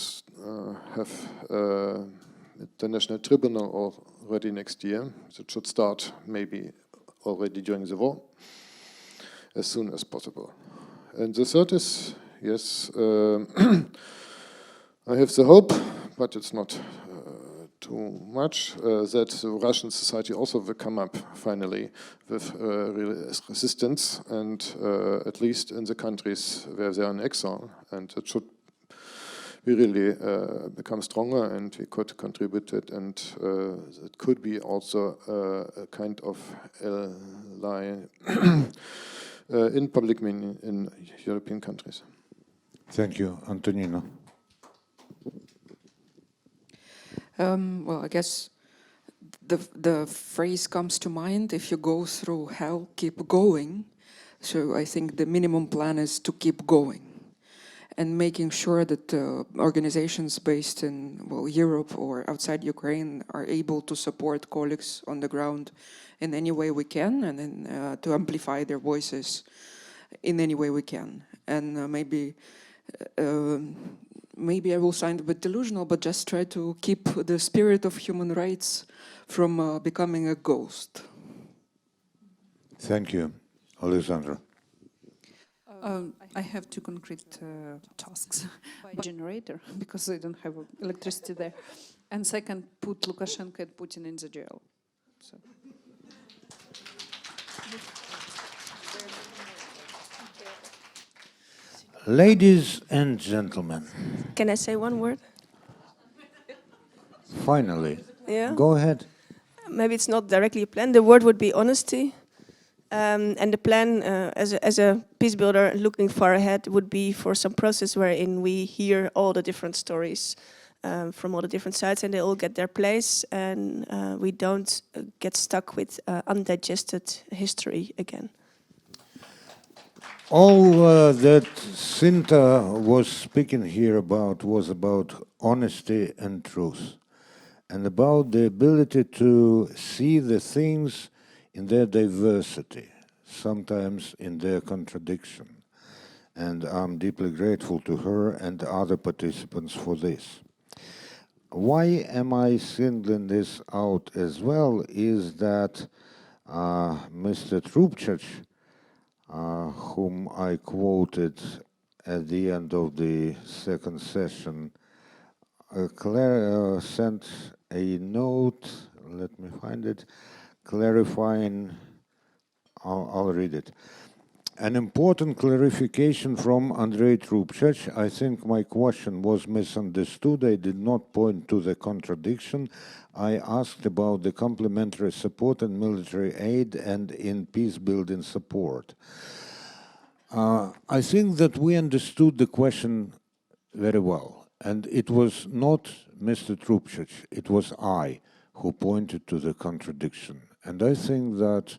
have the National Tribunal already next year. It should start maybe already during the war, as soon as possible. And the third is, yes, I have the hope, but it's not too much, that the Russian society also will come up finally with resistance, and at least in the countries where they are in exile, and it should we really become stronger, and we could contribute it, and it could be also a kind of ally in public meaning in European countries. Thank you. Antanina? Well, I guess the phrase comes to mind, if you go through hell, keep going. So I think the minimum plan is to keep going and making sure that organizations based in, well, Europe or outside Ukraine are able to support colleagues on the ground in any way we can, and then to amplify their voices in any way we can. And maybe I will sound a bit delusional, but just try to keep the spirit of human rights from becoming a ghost. Thank you. Oleksandra? I have two concrete tasks. Generator, because I don't have electricity there. And second, put Lukashenko and Putin in the jail. So. Ladies and gentlemen. Can I say one word? Finally. Yeah. Go ahead. Maybe it's not directly planned. The word would be honesty. And the plan, as a peace builder looking far ahead, would be for some process wherein we hear all the different stories from all the different sides, and they all get their place, and we don't get stuck with undigested history again. All that Cinta was speaking here about was about honesty and truth, and about the ability to see the things in their diversity, sometimes in their contradiction. And I'm deeply grateful to her and other participants for this. Why am I singling this out as well is that Mr. Trubček, whom I quoted at the end of the second session, sent a note, let me find it, clarifying, I'll read it. An important clarification from Andrei Trubček. I think my question was misunderstood. I did not point to the contradiction. I asked about the complementary support and military aid and in peace-building support. I think that we understood the question very well. And it was not Mr. Trubček, it was I who pointed to the contradiction. And I think that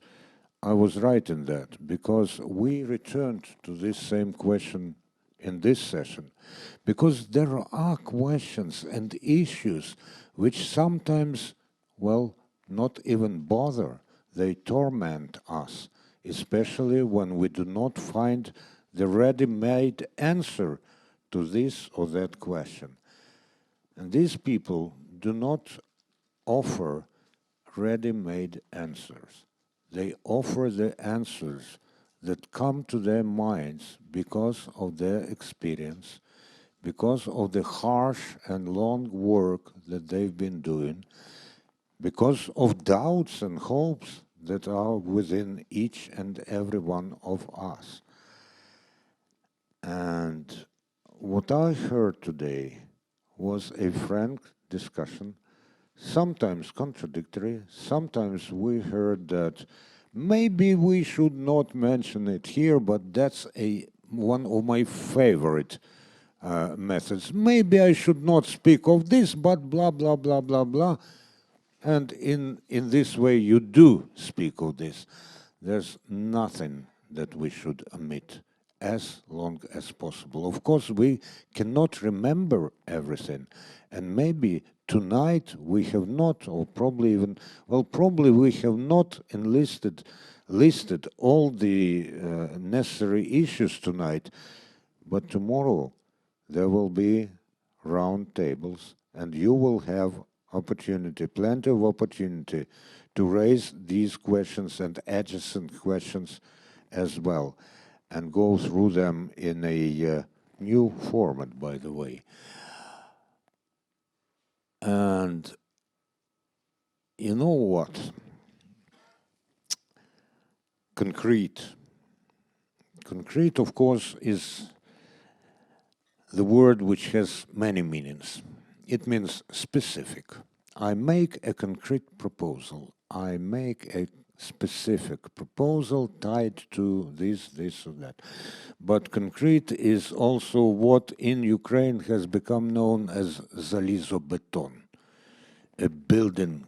I was right in that, because we returned to this same question in this session, because there are questions and issues which sometimes, well, not even bother, they torment us, especially when we do not find the ready-made answer to this or that question. And these people do not offer ready-made answers. They offer the answers that come to their minds because of their experience, because of the harsh and long work that they've been doing, because of doubts and hopes that are within each and every one of us. And what I heard today was a frank discussion, sometimes contradictory. Sometimes we heard that maybe we should not mention it here, but that's one of my favorite methods. Maybe I should not speak of this, but blah, blah, blah, blah, blah. And in this way you do speak of this. There's nothing that we should omit as long as possible. Of course, we cannot remember everything, and maybe tonight we have not, or probably even, well, probably we have not listed all the necessary issues tonight, but tomorrow there will be round tables, and you will have opportunity, plenty of opportunity to raise these questions and adjacent questions as well, and go through them in a new format, by the way. And you know what? Concrete. Concrete, of course, is the word which has many meanings. It means specific. I make a concrete proposal. I make a specific proposal tied to this, or that. But concrete is also what in Ukraine has become known as zalizobeton, a building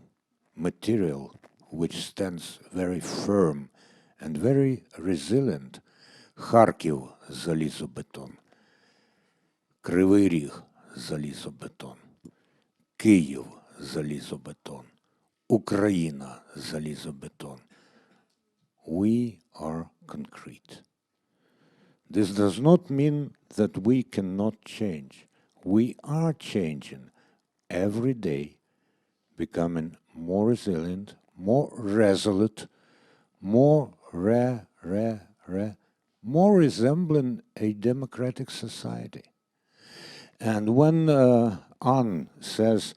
material which stands very firm and very resilient. Kharkiv залізобетон, Кривий Ріг залізобетон, Kyiv залізобетон, Ukraine залізобетон. We are concrete. This does not mean that we cannot change. We are changing every day, becoming more resilient, more resolute, more more resembling a democratic society. And when Anne says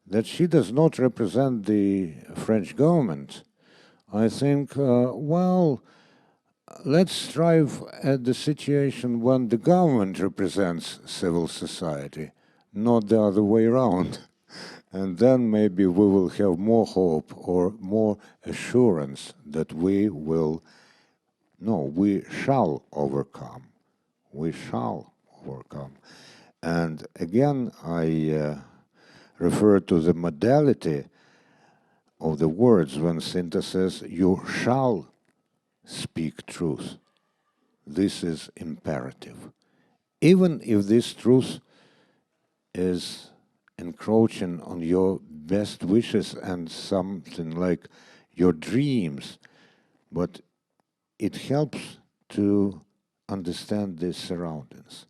that she does not represent the French government, I think, well, let's strive at the situation when the government represents civil society, not the other way around. And then maybe we will have more hope or more assurance that we will No, we shall overcome. We shall overcome. And again, I refer to the modality of the words when Cinta says, you shall speak truth. This is imperative. Even if this truth is encroaching on your best wishes and something like your dreams, but it helps to understand the surroundings.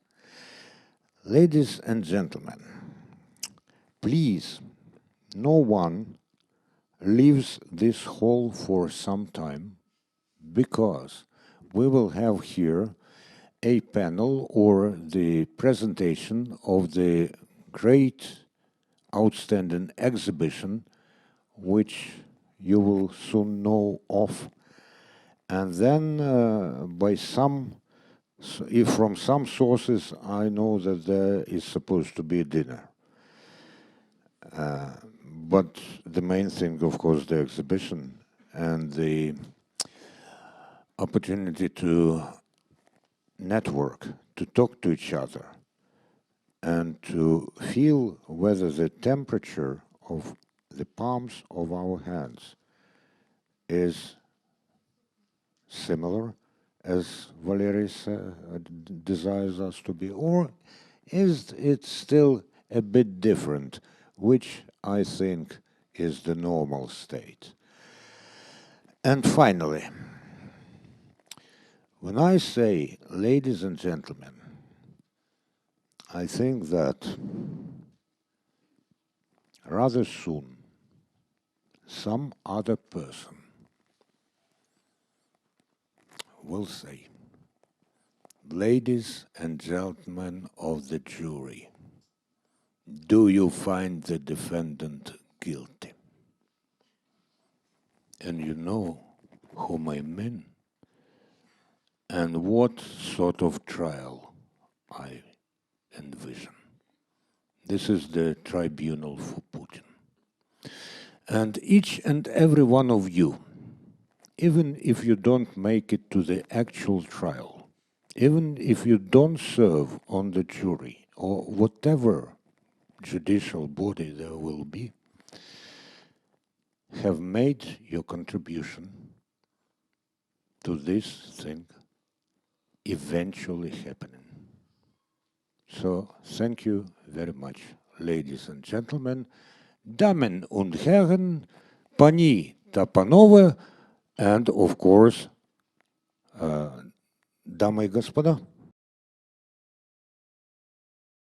Ladies and gentlemen, please, no one leaves this hall for some time, because we will have here a panel or the presentation of the great outstanding exhibition which you will soon know of. And then from some sources I know that there is supposed to be a dinner. But the main thing, of course, the exhibition and the opportunity to network, to talk to each other, and to feel whether the temperature of the palms of our hands is similar as Valeriy desires us to be, or is it still a bit different, which I think is the normal state. And finally, when I say, ladies and gentlemen, I think that rather soon some other person will say, ladies and gentlemen of the jury, do you find the defendant guilty? And you know whom I mean and what sort of trial I envision. This is the tribunal for Putin. And each and every one of you, even if you don't make it to the actual trial, even if you don't serve on the jury or whatever judicial body there will be, have made your contribution to this thing eventually happening. So, thank you very much, ladies and gentlemen, Damen und Herren, Pani та Панове, and of course, Дамы и господа.